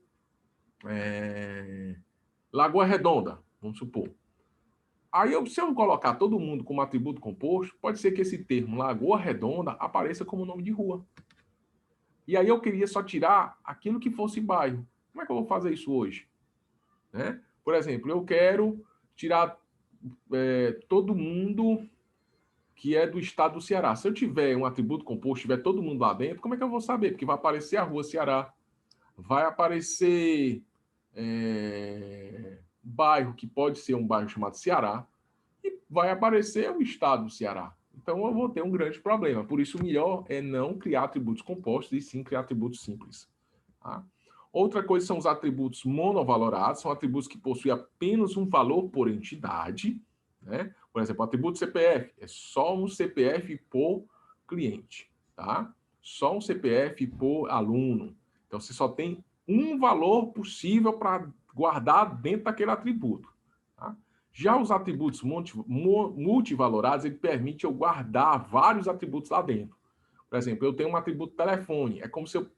Lagoa Redonda, vamos supor. Aí, se eu colocar todo mundo como atributo composto, pode ser que esse termo Lagoa Redonda apareça como nome de rua. E aí eu queria só tirar aquilo que fosse bairro. Como é que eu vou fazer isso hoje? Né? Por exemplo, eu quero tirar todo mundo que é do estado do Ceará. Se eu tiver um atributo composto, tiver todo mundo lá dentro, como é que eu vou saber? Porque vai aparecer a rua Ceará, vai aparecer bairro, que pode ser um bairro chamado Ceará, e vai aparecer o estado do Ceará. Então eu vou ter um grande problema. Por isso, o melhor é não criar atributos compostos e sim criar atributos simples. Tá? Outra coisa são os atributos monovalorados, são atributos que possuem apenas um valor por entidade, né? Por exemplo, o atributo CPF é só um CPF por cliente, tá? Só um CPF por aluno. Então, você só tem um valor possível para guardar dentro daquele atributo. Tá? Já os atributos multivalorados, ele permite eu guardar vários atributos lá dentro. Por exemplo, eu tenho um atributo telefone. É como se eu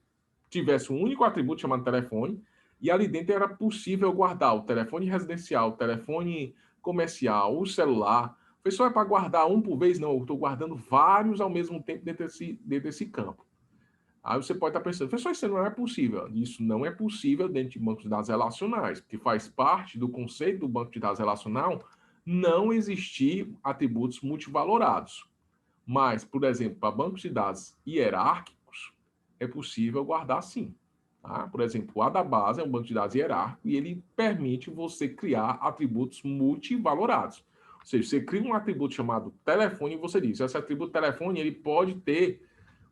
tivesse um único atributo chamado telefone, e ali dentro era possível guardar o telefone residencial, o telefone comercial, o celular. A pessoa é para guardar um por vez? Não, eu estou guardando vários ao mesmo tempo dentro desse campo. Aí você pode estar pensando, pessoal, isso não é possível. Isso não é possível dentro de bancos de dados relacionais, porque faz parte do conceito do banco de dados relacional não existir atributos multivalorados. Mas, por exemplo, para bancos de dados hierárquicos, é possível guardar sim. Tá? Por exemplo, o Adabase é um banco de dados hierárquico e ele permite você criar atributos multivalorados. Ou seja, você cria um atributo chamado telefone e você diz, esse atributo telefone ele pode ter,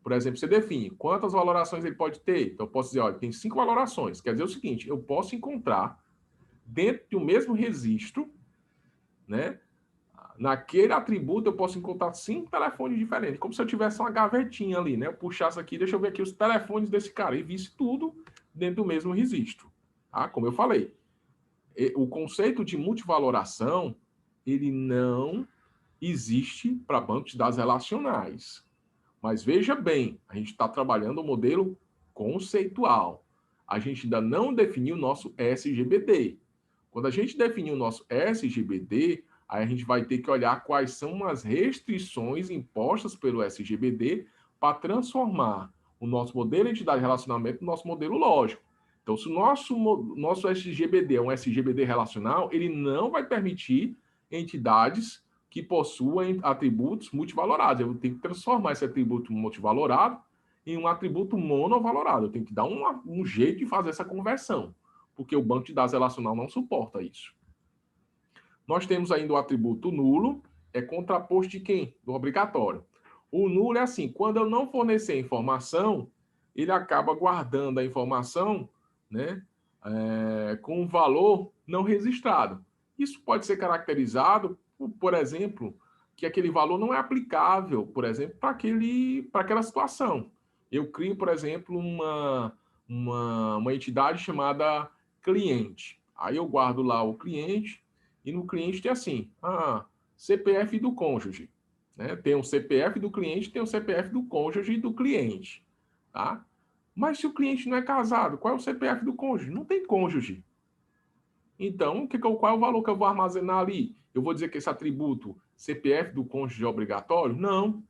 por exemplo, você define quantas valorações ele pode ter. Então, eu posso dizer, olha, tem 5 valorações. Quer dizer o seguinte, eu posso encontrar dentro do mesmo registro, né? Naquele atributo eu posso encontrar 5 telefones diferentes, como se eu tivesse uma gavetinha ali, né? Eu puxasse aqui, deixa eu ver aqui os telefones desse cara e visse tudo dentro do mesmo registro. Tá? Como eu falei, o conceito de multivaloração, ele não existe para bancos de dados relacionais. Mas veja bem, a gente está trabalhando o modelo conceitual. A gente ainda não definiu o nosso SGBD. Quando a gente definir o nosso SGBD, aí a gente vai ter que olhar quais são as restrições impostas pelo SGBD para transformar o nosso modelo de entidade de relacionamento no nosso modelo lógico. Então, se o nosso SGBD é um SGBD relacional, ele não vai permitir entidades que possuem atributos multivalorados. Eu tenho que transformar esse atributo multivalorado em um atributo monovalorado. Eu tenho que dar um jeito de fazer essa conversão, porque o banco de dados relacional não suporta isso. Nós temos ainda o atributo nulo, é contraposto de quem? Do obrigatório. O nulo é assim, quando eu não fornecer a informação, ele acaba guardando a informação, né, com um valor não registrado. Isso pode ser caracterizado, por exemplo, que aquele valor não é aplicável, por exemplo, para aquela situação. Eu crio, por exemplo, uma entidade chamada cliente. Aí eu guardo lá o cliente, e no cliente tem assim, CPF do cônjuge. Né? Tem o CPF do cliente, tem o CPF do cônjuge e do cliente. Tá? Mas se o cliente não é casado, qual é o CPF do cônjuge? Não tem cônjuge. Então, qual é o valor que eu vou armazenar ali? Eu vou dizer que esse atributo CPF do cônjuge é obrigatório? Não.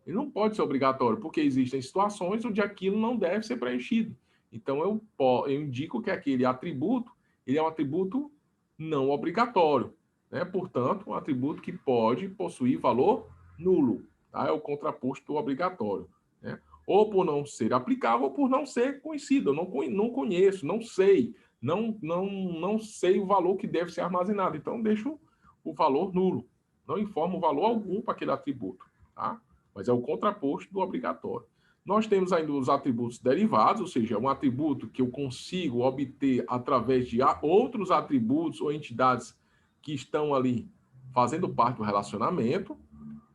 Ele não pode ser obrigatório, porque existem situações onde aquilo não deve ser preenchido. Então, eu indico que aquele atributo ele é um atributo não obrigatório. Né? Portanto, um atributo que pode possuir valor nulo. Tá? É o contraposto do obrigatório. Né? Ou por não ser aplicável, ou por não ser conhecido. Eu não conheço, não sei. Não sei o valor que deve ser armazenado. Então, deixo o valor nulo. Não informo valor algum para aquele atributo. Tá? Mas é o contraposto do obrigatório. Nós temos ainda os atributos derivados, ou seja, um atributo que eu consigo obter através de outros atributos ou entidades que estão ali fazendo parte do relacionamento.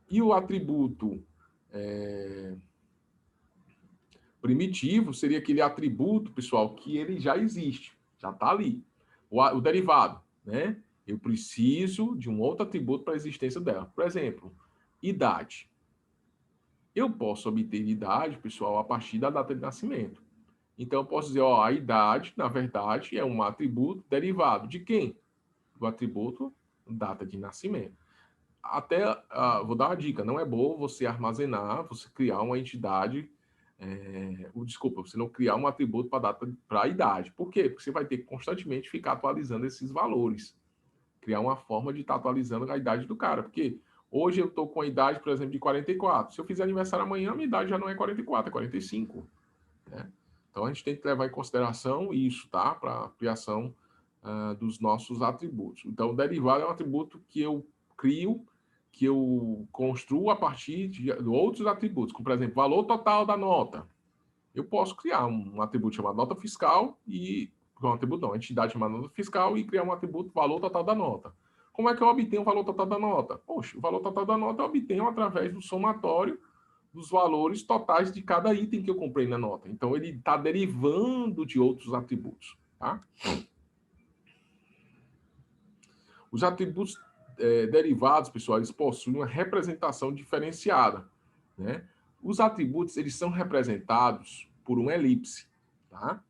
E o atributo primitivo seria aquele atributo, pessoal, que ele já existe, já está ali. O derivado, né? Eu preciso de um outro atributo para a existência dela. Por exemplo, idade. Eu posso obter idade, pessoal, a partir da data de nascimento. Então, eu posso dizer, a idade, na verdade, é um atributo derivado de quem? Do atributo data de nascimento. Vou dar uma dica, não é bom você armazenar, você criar uma entidade, você não criar um atributo para a idade. Por quê? Porque você vai ter que constantemente ficar atualizando esses valores. Criar uma forma de estar atualizando a idade do cara, porque hoje eu estou com a idade, por exemplo, de 44. Se eu fizer aniversário amanhã, a minha idade já não é 44, é 45. Né? Então, a gente tem que levar em consideração isso, tá? Para a criação dos nossos atributos. Então, o derivado é um atributo que eu crio, que eu construo a partir de outros atributos, como, por exemplo, valor total da nota. Eu posso criar um atributo chamado nota fiscal uma entidade chamada nota fiscal e criar um atributo valor total da nota. Como é que eu obtenho o valor total da nota? Poxa, o valor total da nota eu obtenho através do somatório dos valores totais de cada item que eu comprei na nota. Então, ele está derivando de outros atributos. Tá? Os atributos derivados, pessoal, eles possuem uma representação diferenciada. Né? Os atributos eles são representados por uma elipse. Tá?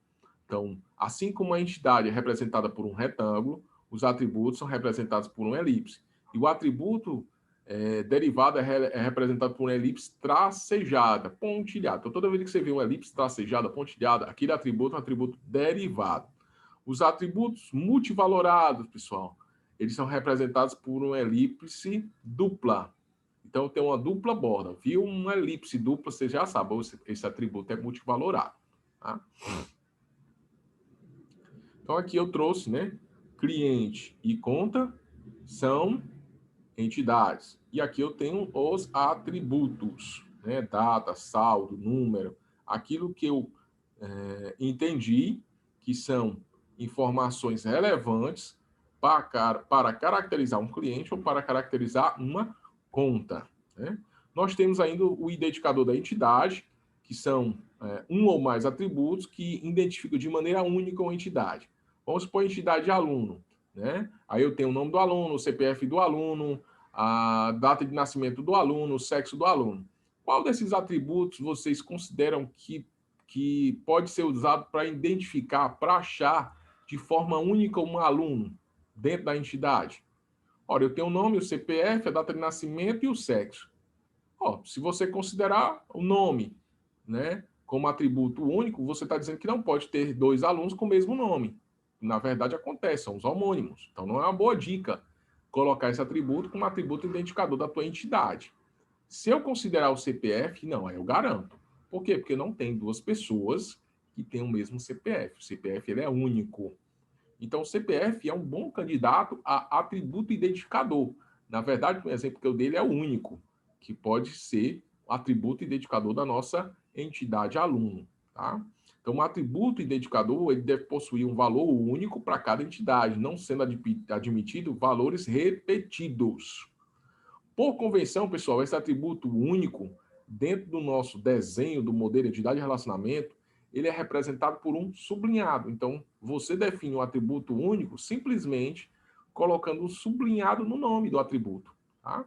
Então, assim como a entidade é representada por um retângulo, os atributos são representados por uma elipse. E o atributo derivado é representado por uma elipse tracejada, pontilhada. Então, toda vez que você vê uma elipse tracejada, pontilhada, aquele atributo é um atributo derivado. Os atributos multivalorados, pessoal, eles são representados por uma elipse dupla. Então, tem uma dupla borda. Viu uma elipse dupla, você já sabe, esse atributo é multivalorado. Tá? Então, aqui eu trouxe, né? Cliente e conta são entidades. E aqui eu tenho os atributos, né? Data, saldo, número. Aquilo que eu entendi que são informações relevantes para caracterizar um cliente ou para caracterizar uma conta. Né? Nós temos ainda o identificador da entidade, que são um ou mais atributos que identificam de maneira única uma entidade. Vamos supor a entidade de aluno. Né? Aí eu tenho o nome do aluno, o CPF do aluno, a data de nascimento do aluno, o sexo do aluno. Qual desses atributos vocês consideram que que pode ser usado para identificar, para achar de forma única um aluno dentro da entidade? Ora, eu tenho o nome, o CPF, a data de nascimento e o sexo. Se você considerar o nome, né, como atributo único, você está dizendo que não pode ter dois alunos com o mesmo nome. Na verdade, acontece, são os homônimos. Então, não é uma boa dica colocar esse atributo como atributo identificador da tua entidade. Se eu considerar o CPF, não, aí eu garanto. Por quê? Porque não tem duas pessoas que têm o mesmo CPF. O CPF ele é único. Então, o CPF é um bom candidato a atributo identificador. Na verdade, o exemplo que eu dei é o único, que pode ser o atributo identificador da nossa entidade aluno. Tá? Então, o atributo identificador ele deve possuir um valor único para cada entidade, não sendo admitido valores repetidos. Por convenção, pessoal, esse atributo único, dentro do nosso desenho do modelo de entidade de relacionamento, ele é representado por um sublinhado. Então, você define um atributo único simplesmente colocando um sublinhado no nome do atributo. Tá?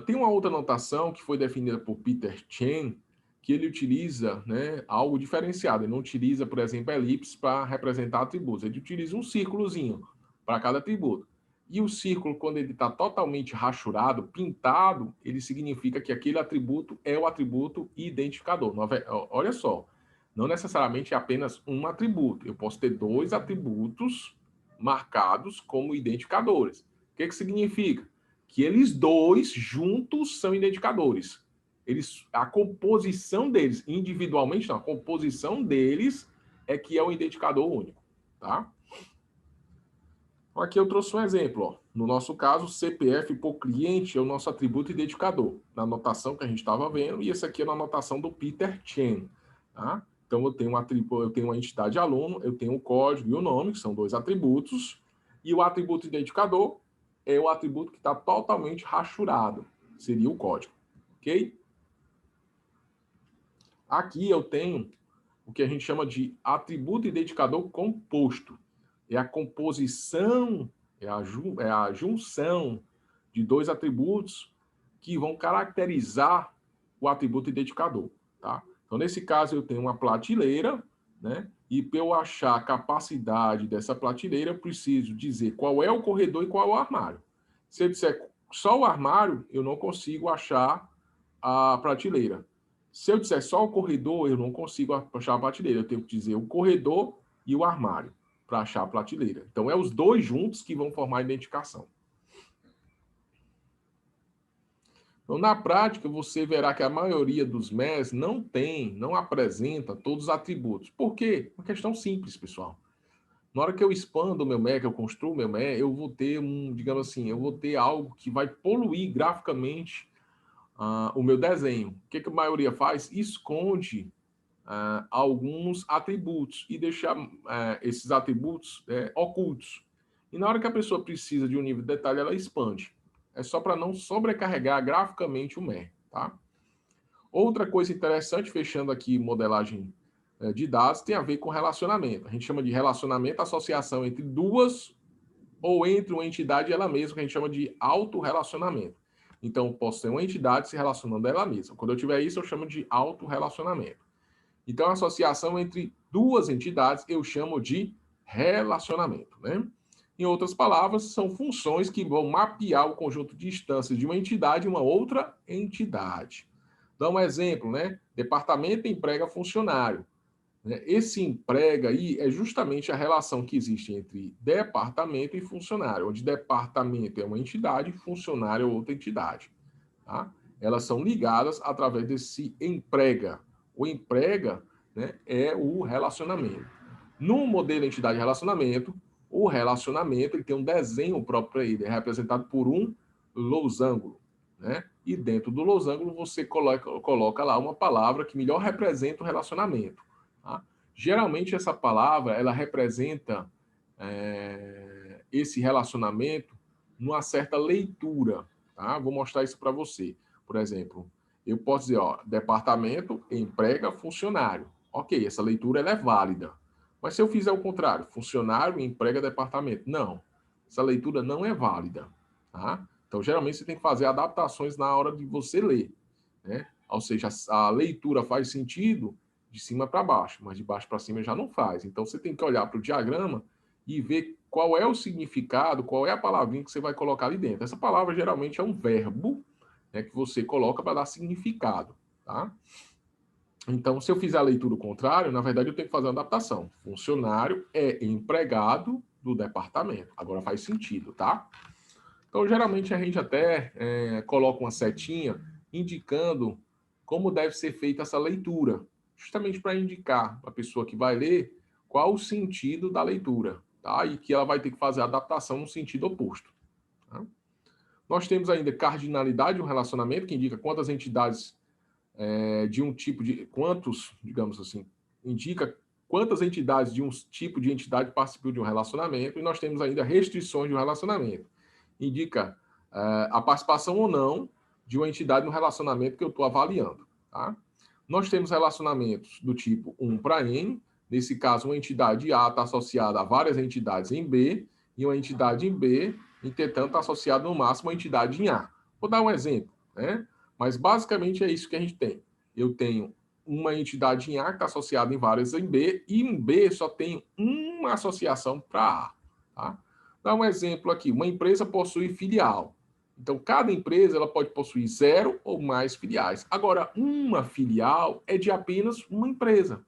Tem uma outra notação que foi definida por Peter Chen, que ele utiliza, né, algo diferenciado. Ele não utiliza, por exemplo, elipse para representar atributos. Ele utiliza um círculozinho para cada atributo. E o círculo, quando ele está totalmente rachurado, pintado, ele significa que aquele atributo é o atributo identificador. Olha só, não necessariamente é apenas um atributo. Eu posso ter dois atributos marcados como identificadores. O que significa? Que eles dois juntos são identificadores. A composição deles, individualmente, não, a composição deles é que é o identificador único. Tá? Aqui eu trouxe um exemplo. Ó. No nosso caso, CPF por cliente é o nosso atributo identificador, na anotação que a gente estava vendo, e esse aqui é na anotação do Peter Chen. Tá? Então, eu tenho uma entidade aluno, eu tenho o código e o nome, que são dois atributos, e o atributo identificador é o atributo que está totalmente rachurado, seria o código. Ok? Aqui eu tenho o que a gente chama de atributo identificador composto. É a composição, é a junção de dois atributos que vão caracterizar o atributo identificador. Tá? Então, nesse caso, eu tenho uma prateleira, né? E para eu achar a capacidade dessa prateleira, eu preciso dizer qual é o corredor e qual é o armário. Se eu disser só o armário, eu não consigo achar a prateleira. Se eu disser só o corredor, eu não consigo achar a prateleira. Eu tenho que dizer o corredor e o armário para achar a prateleira. Então, é os dois juntos que vão formar a identificação. Então, na prática, você verá que a maioria dos MES não apresenta todos os atributos. Por quê? Uma questão simples, pessoal. Na hora que eu expando o meu MES, que eu construo o meu MES, eu vou ter digamos assim, eu vou ter algo que vai poluir graficamente o meu desenho. O que a maioria faz? Esconde alguns atributos e deixa esses atributos ocultos. E na hora que a pessoa precisa de um nível de detalhe, ela expande. É só para não sobrecarregar graficamente o MER, tá? Outra coisa interessante, fechando aqui modelagem de dados, tem a ver com relacionamento. A gente chama de relacionamento, associação entre duas ou entre uma entidade e ela mesma, que a gente chama de autorrelacionamento. Então, posso ter uma entidade se relacionando a ela mesma. Quando eu tiver isso, eu chamo de autorrelacionamento. Então, a associação entre duas entidades eu chamo de relacionamento, né? Em outras palavras, são funções que vão mapear o conjunto de instâncias de uma entidade e uma outra entidade. Dá um exemplo, né? Departamento emprega funcionário. Esse emprega aí é justamente a relação que existe entre departamento e funcionário, onde departamento é uma entidade, funcionário é outra entidade. Tá? Elas são ligadas através desse emprega. O emprega, né, é o relacionamento. No modelo entidade-relacionamento, o relacionamento ele tem um desenho próprio para ele, é representado por um losango. Né? E dentro do losango você coloca lá uma palavra que melhor representa o relacionamento. Tá? Geralmente essa palavra ela representa esse relacionamento numa certa leitura. Tá? Vou mostrar isso para você. Por exemplo, eu posso dizer, ó, departamento emprega funcionário. Ok, essa leitura ela é válida. Mas se eu fizer o contrário, funcionário emprega departamento. Não, essa leitura não é válida. Tá? Então, geralmente, você tem que fazer adaptações na hora de você ler. Né? Ou seja, a leitura faz sentido de cima para baixo, mas de baixo para cima já não faz. Então, você tem que olhar para o diagrama e ver qual é o significado, qual é a palavrinha que você vai colocar ali dentro. Essa palavra geralmente é um verbo, né, que você coloca para dar significado, tá? Então, se eu fizer a leitura contrária, na verdade eu tenho que fazer uma adaptação. Funcionário é empregado do departamento. Agora faz sentido, tá? Então, geralmente a gente até coloca uma setinha indicando como deve ser feita essa leitura, justamente para indicar para a pessoa que vai ler qual o sentido da leitura, tá? E que ela vai ter que fazer a adaptação no sentido oposto. Tá? Nós temos ainda cardinalidade de um relacionamento, que indica quantas entidades de um tipo de... Quantos, digamos assim, indica quantas entidades de um tipo de entidade participam de um relacionamento. E nós temos ainda restrições de um relacionamento. Indica a participação ou não de uma entidade no relacionamento que eu estou avaliando. Tá? Nós temos relacionamentos do tipo 1 para N. Nesse caso, uma entidade A está associada a várias entidades em B, e uma entidade em B, entretanto, está associada no máximo a uma entidade em A. Vou dar um exemplo, né? Mas basicamente é isso que a gente tem. Eu tenho uma entidade em A que está associada em várias em B, e em B só tem uma associação para A. Tá? Dá um exemplo aqui. Uma empresa possui filial. Então, cada empresa ela pode possuir 0 ou mais filiais. Agora, uma filial é de apenas uma empresa.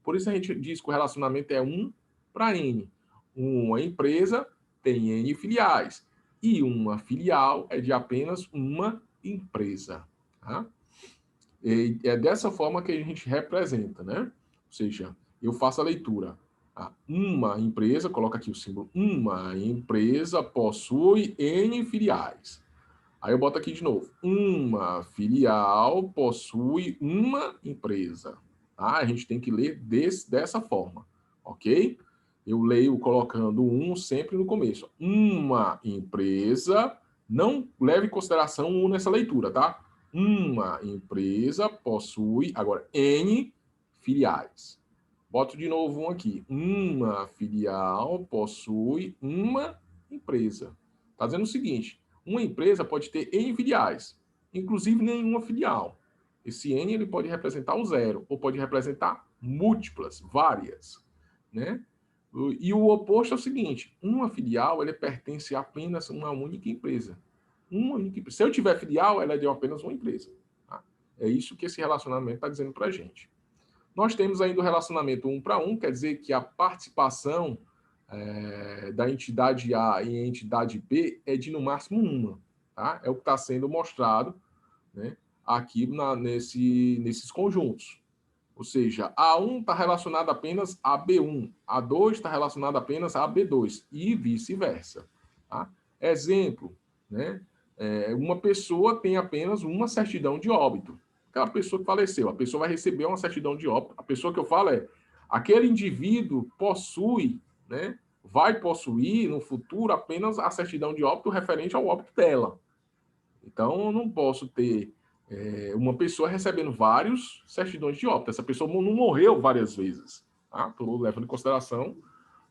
Por isso a gente diz que o relacionamento é 1 para N. Uma empresa tem N filiais. E uma filial é de apenas uma empresa. Tá? E é dessa forma que a gente representa, né? Ou seja, eu faço a leitura. Uma empresa, coloca aqui o símbolo, uma empresa possui N filiais. Aí eu boto aqui de novo. Uma filial possui uma empresa. Tá? A gente tem que ler dessa forma, ok? Eu leio colocando um sempre no começo. Uma empresa, não leve em consideração um nessa leitura, tá? Uma empresa possui, agora, N filiais. Boto de novo um aqui. Uma filial possui uma empresa. Está dizendo o seguinte, uma empresa pode ter N filiais, inclusive nenhuma filial. Esse N ele pode representar o 0, ou pode representar múltiplas, várias. Né? E o oposto é o seguinte, uma filial ele pertence apenas a uma única empresa. Uma única empresa. Se eu tiver filial, ela é de apenas uma empresa. Tá? É isso que esse relacionamento está dizendo para a gente. Nós temos ainda o relacionamento 1 para 1, quer dizer que a participação da entidade A e entidade B é de no máximo uma. Tá? É o que está sendo mostrado, né, aqui nesses conjuntos. Ou seja, A1 está relacionado apenas a B1, A2 está relacionado apenas a B2 e vice-versa. Tá? Exemplo, né, uma pessoa tem apenas uma certidão de óbito. Aquela pessoa que faleceu, a pessoa vai receber uma certidão de óbito. A pessoa que eu falo é, aquele indivíduo possui, né, vai possuir no futuro apenas a certidão de óbito referente ao óbito dela. Então, eu não posso ter uma pessoa recebendo vários certidões de óbito. Essa pessoa não morreu várias vezes. Estou levando em consideração,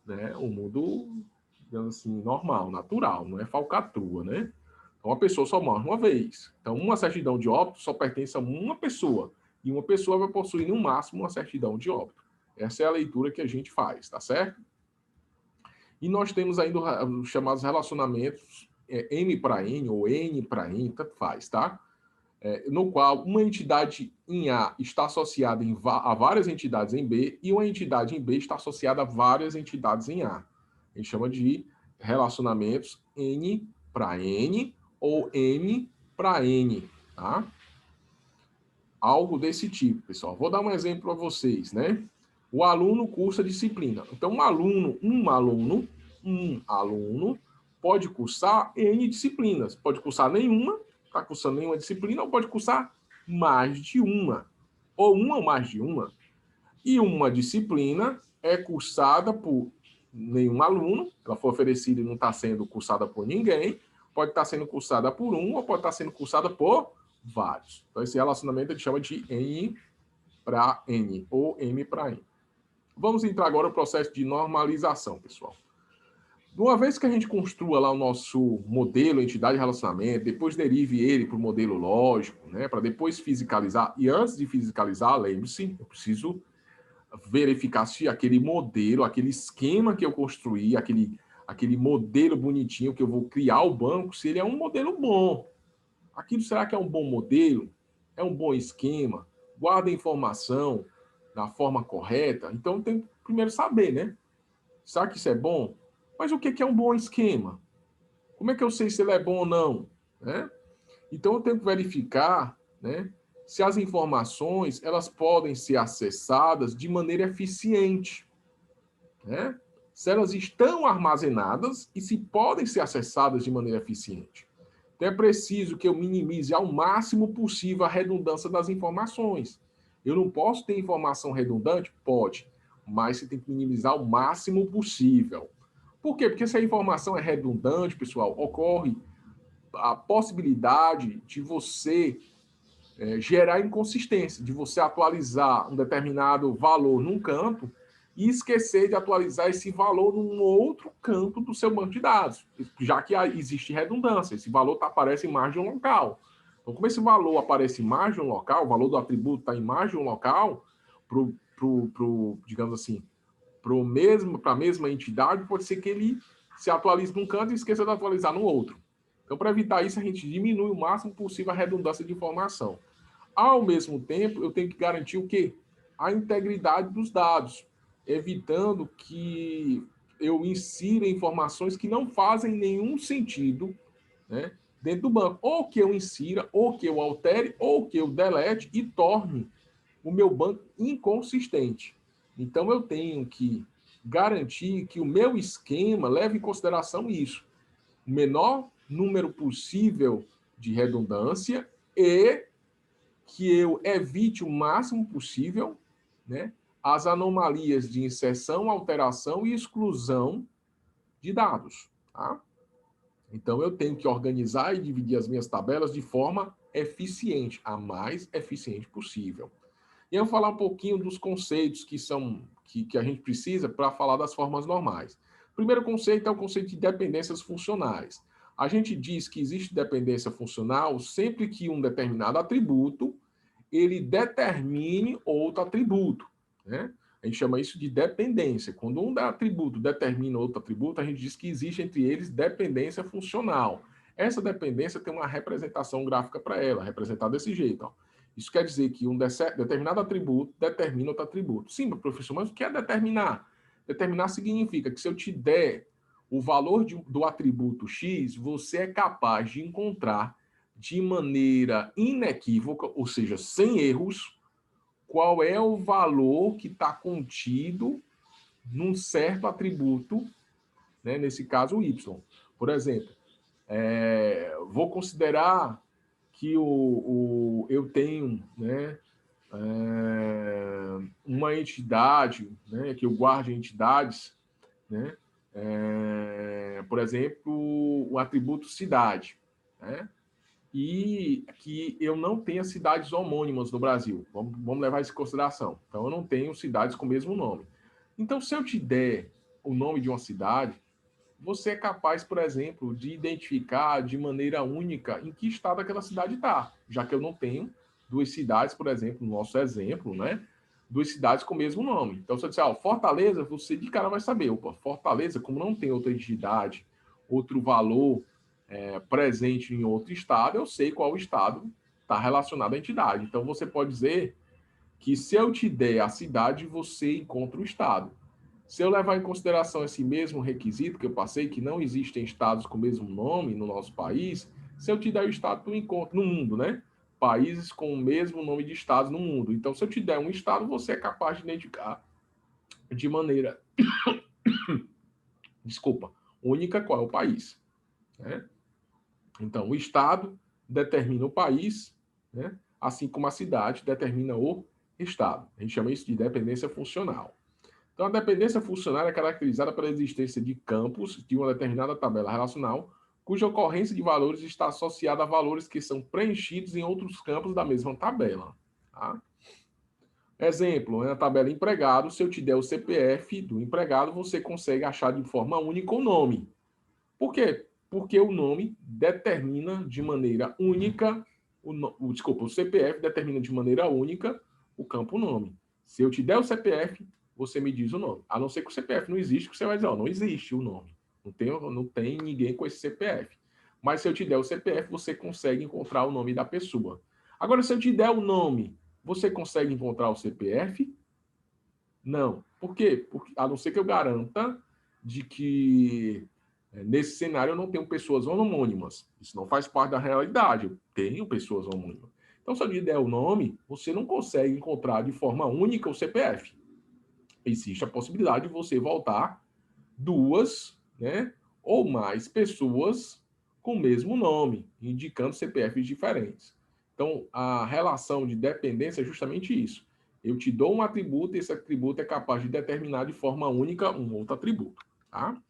né, o mundo, digamos assim, normal, natural, não é falcatrua, né? Então, uma pessoa só morre uma vez. Então, uma certidão de óbito só pertence a uma pessoa. E uma pessoa vai possuir, no máximo, uma certidão de óbito. Essa é a leitura que a gente faz, tá certo? E nós temos ainda os chamados relacionamentos M para N ou N para N, tanto faz, tá? No qual uma entidade em A está associada a várias entidades em B e uma entidade em B está associada a várias entidades em A. A gente chama de relacionamentos N para N ou M para N, tá? Algo desse tipo, pessoal. Vou dar um exemplo para vocês, né? O aluno cursa disciplina. Então, um aluno pode cursar N disciplinas. Pode cursar nenhuma, está cursando nenhuma disciplina, ou pode cursar mais de uma. Ou uma ou mais de uma. E uma disciplina é cursada por nenhum aluno, ela foi oferecida e não está sendo cursada por ninguém, pode estar sendo cursada por um, ou pode estar sendo cursada por vários. Então, esse relacionamento a gente chama de N para N, ou M para N. Vamos entrar agora no processo de normalização, pessoal. Uma vez que a gente construa lá o nosso modelo, entidade de relacionamento, depois derive ele para o modelo lógico, né, para depois fisicalizar, e antes de fisicalizar, lembre-se, eu preciso verificar se aquele modelo, aquele esquema que eu construí, aquele modelo bonitinho que eu vou criar o banco, se ele é um modelo bom. Aquilo será que é um bom modelo? É um bom esquema? Guarda a informação da forma correta? Então tem que primeiro saber, né? Será que isso é bom? Mas o que é um bom esquema? Como é que eu sei se ele é bom ou não? Né? Então eu tenho que verificar, né, se as informações elas podem ser acessadas de maneira eficiente, né? Se elas estão armazenadas e se podem ser acessadas de maneira eficiente. Então é preciso que eu minimize ao máximo possível a redundância das informações. Eu não posso ter informação redundante? Pode, mas você tem que minimizar o máximo possível. Por quê? Porque se a informação é redundante, pessoal, ocorre a possibilidade de você gerar inconsistência, de você atualizar um determinado valor num campo e esquecer de atualizar esse valor num outro campo do seu banco de dados, já que existe redundância, esse valor aparece em mais de um local. Então, como esse valor aparece em mais de um local, o valor do atributo está em mais de um local, digamos assim, para a mesma entidade, pode ser que ele se atualize num canto e esqueça de atualizar no outro. Então, para evitar isso, a gente diminui o máximo possível a redundância de informação. Ao mesmo tempo, eu tenho que garantir o quê? A integridade dos dados, evitando que eu insira informações que não fazem nenhum sentido, né, dentro do banco. Ou que eu insira, ou que eu altere, ou que eu delete e torne o meu banco inconsistente. Então, eu tenho que garantir que o meu esquema leve em consideração isso. O menor número possível de redundância e que eu evite o máximo possível, né, as anomalias de inserção, alteração e exclusão de dados. Tá? Então, eu tenho que organizar e dividir as minhas tabelas de forma eficiente, a mais eficiente possível. E eu vou falar um pouquinho dos conceitos que a gente precisa para falar das formas normais. O primeiro conceito é o conceito de dependências funcionais. A gente diz que existe dependência funcional sempre que um determinado atributo ele determine outro atributo, né? A gente chama isso de dependência. Quando um atributo determina outro atributo, a gente diz que existe entre eles dependência funcional. Essa dependência tem uma representação gráfica para ela, representada desse jeito. Ó. Isso quer dizer que um determinado atributo determina outro atributo. Sim, professor, mas o que é determinar? Determinar significa que se eu te der o valor do atributo X, você é capaz de encontrar de maneira inequívoca, ou seja, sem erros, qual é o valor que está contido num certo atributo, né, nesse caso Y. Por exemplo, vou considerar que eu tenho, né, uma entidade, né, que eu guarde entidades, né, por exemplo, o atributo cidade, né, e que eu não tenha cidades homônimas no Brasil. Vamos levar isso em consideração. Então, eu não tenho cidades com o mesmo nome. Então, se eu te der o nome de uma cidade, você é capaz, por exemplo, de identificar de maneira única em que estado aquela cidade está, já que eu não tenho duas cidades, por exemplo, no nosso exemplo, né? Duas cidades com o mesmo nome. Então, se eu disser, Fortaleza, você de cara vai saber, opa, Fortaleza, como não tem outra entidade, outro valor presente em outro estado, eu sei qual estado está relacionado à entidade. Então, você pode dizer que se eu te der a cidade, você encontra o estado. Se eu levar em consideração esse mesmo requisito que eu passei, que não existem estados com o mesmo nome no nosso país, se eu te der o estado, tu encontra no mundo, né? Países com o mesmo nome de estados no mundo. Então, se eu te der um estado, você é capaz de identificar de maneira, desculpa, única qual é o país. Né? Então, o estado determina o país, né? Assim como a cidade determina o estado. A gente chama isso de dependência funcional. Então, a dependência funcional é caracterizada pela existência de campos de uma determinada tabela relacional, cuja ocorrência de valores está associada a valores que são preenchidos em outros campos da mesma tabela. Tá? Exemplo, na tabela empregado, se eu te der o CPF do empregado, você consegue achar de forma única o nome. Por quê? Porque o nome determina de maneira única, o CPF determina de maneira única o campo nome. Se eu te der o CPF, você me diz o nome. A não ser que o CPF não existe, que você vai dizer, ó, não existe o nome. Não tem ninguém com esse CPF. Mas se eu te der o CPF, você consegue encontrar o nome da pessoa. Agora, se eu te der o nome, você consegue encontrar o CPF? Não. Por quê? Porque, a não ser que eu garanta de que nesse cenário eu não tenho pessoas homônimas. Isso não faz parte da realidade. Eu tenho pessoas homônimas. Então, se eu lhe der o nome, você não consegue encontrar de forma única o CPF. Existe a possibilidade de você voltar duas, né, ou mais pessoas com o mesmo nome, indicando CPFs diferentes. Então, a relação de dependência é justamente isso. Eu te dou um atributo e esse atributo é capaz de determinar de forma única um outro atributo. Tá?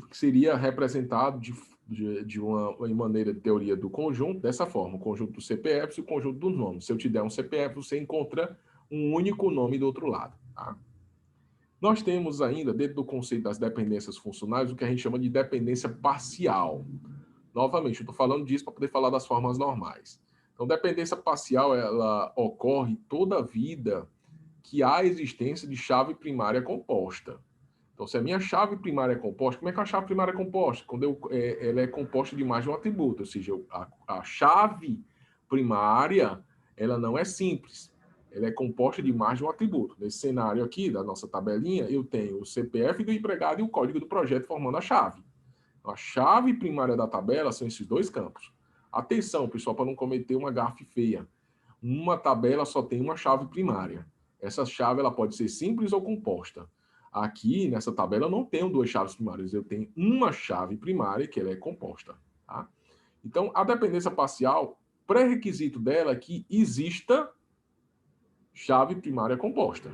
Que seria representado de uma maneira de teoria do conjunto dessa forma, o conjunto dos CPFs e o conjunto dos nomes. Se eu te der um CPF, você encontra um único nome do outro lado. Tá? Nós temos ainda, dentro do conceito das dependências funcionais, o que a gente chama de dependência parcial. Novamente, eu estou falando disso para poder falar das formas normais. Então, dependência parcial, ela ocorre toda a vida que há existência de chave primária composta. Então, se a minha chave primária é composta, como é que a chave primária é composta? Quando ela é composta de mais de um atributo, ou seja, a chave primária, ela não é simples, ela é composta de mais de um atributo. Nesse cenário aqui, da nossa tabelinha, eu tenho o CPF do empregado e o código do projeto formando a chave. Então, a chave primária da tabela são esses dois campos. Atenção, pessoal, para não cometer uma gafe feia. Uma tabela só tem uma chave primária. Essa chave ela pode ser simples ou composta. Aqui, nessa tabela, eu não tenho duas chaves primárias, eu tenho uma chave primária que ela é composta. Tá? Então, a dependência parcial, pré-requisito dela é que exista chave primária composta.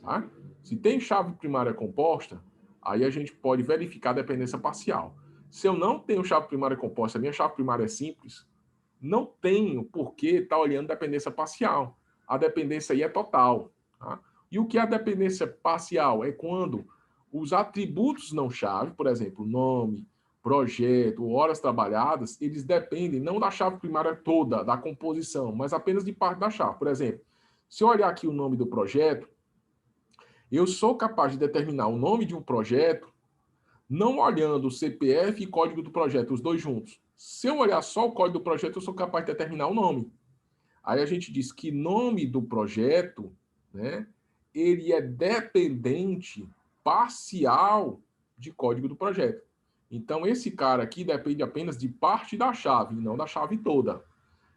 Tá? Se tem chave primária composta, aí a gente pode verificar a dependência parcial. Se eu não tenho chave primária composta, a minha chave primária é simples, não tenho por que estar olhando dependência parcial. A dependência aí é total. Tá? E o que é a dependência parcial? É quando os atributos não chave, por exemplo, nome, projeto, horas trabalhadas, eles dependem não da chave primária toda, da composição, mas apenas de parte da chave. Por exemplo, se eu olhar aqui o nome do projeto, eu sou capaz de determinar o nome de um projeto não olhando o CPF e código do projeto, os dois juntos. Se eu olhar só o código do projeto, eu sou capaz de determinar o nome. Aí a gente diz que nome do projeto, né, ele é dependente parcial de código do projeto. Então, esse cara aqui depende apenas de parte da chave, não da chave toda.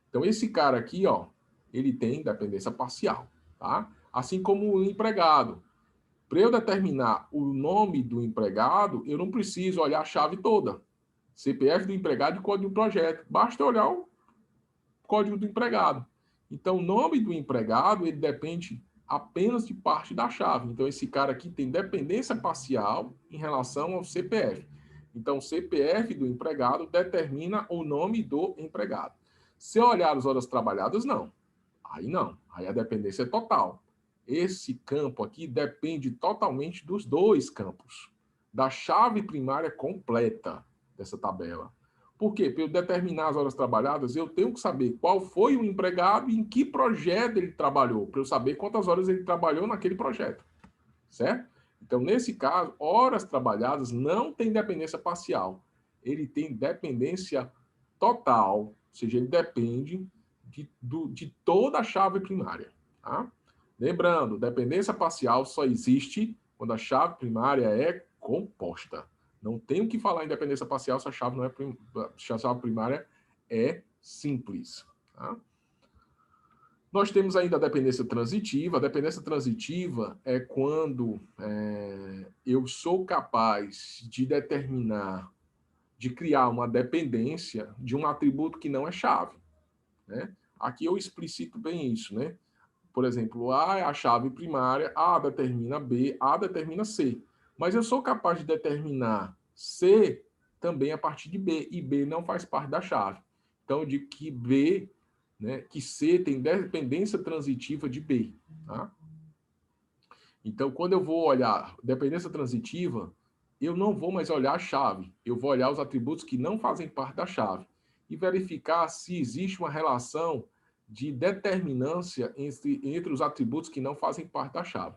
Então, esse cara aqui, ó, ele tem dependência parcial, tá? Assim como o empregado. Para eu determinar o nome do empregado, eu não preciso olhar a chave toda. CPF do empregado e código do projeto. Basta olhar o código do empregado. Então, o nome do empregado, ele depende apenas de parte da chave. Então, esse cara aqui tem dependência parcial em relação ao CPF. Então, o CPF do empregado determina o nome do empregado. Se eu olhar as horas trabalhadas, não. Aí não. Aí a dependência é total. Esse campo aqui depende totalmente dos dois campos, da chave primária completa dessa tabela. Por quê? Para eu determinar as horas trabalhadas, eu tenho que saber qual foi o empregado e em que projeto ele trabalhou, para eu saber quantas horas ele trabalhou naquele projeto. Certo? Então, nesse caso, horas trabalhadas não tem dependência parcial. Ele tem dependência total, ou seja, ele depende de toda a chave primária. Tá? Lembrando, dependência parcial só existe quando a chave primária é composta. Não tem o que falar em dependência parcial se a chave, não é se a chave primária é simples. Tá? Nós temos ainda a dependência transitiva. A dependência transitiva é quando eu sou capaz de determinar, de criar uma dependência de um atributo que não é chave. Né? Aqui eu explicito bem isso, né? Por exemplo, A é a chave primária, A determina B, A determina C. Mas eu sou capaz de determinar C também a partir de B, e B não faz parte da chave. Então, eu digo que B né, que C tem dependência transitiva de B. Tá? Então, quando eu vou olhar dependência transitiva, eu não vou mais olhar a chave, eu vou olhar os atributos que não fazem parte da chave e verificar se existe uma relação de determinância entre os atributos que não fazem parte da chave.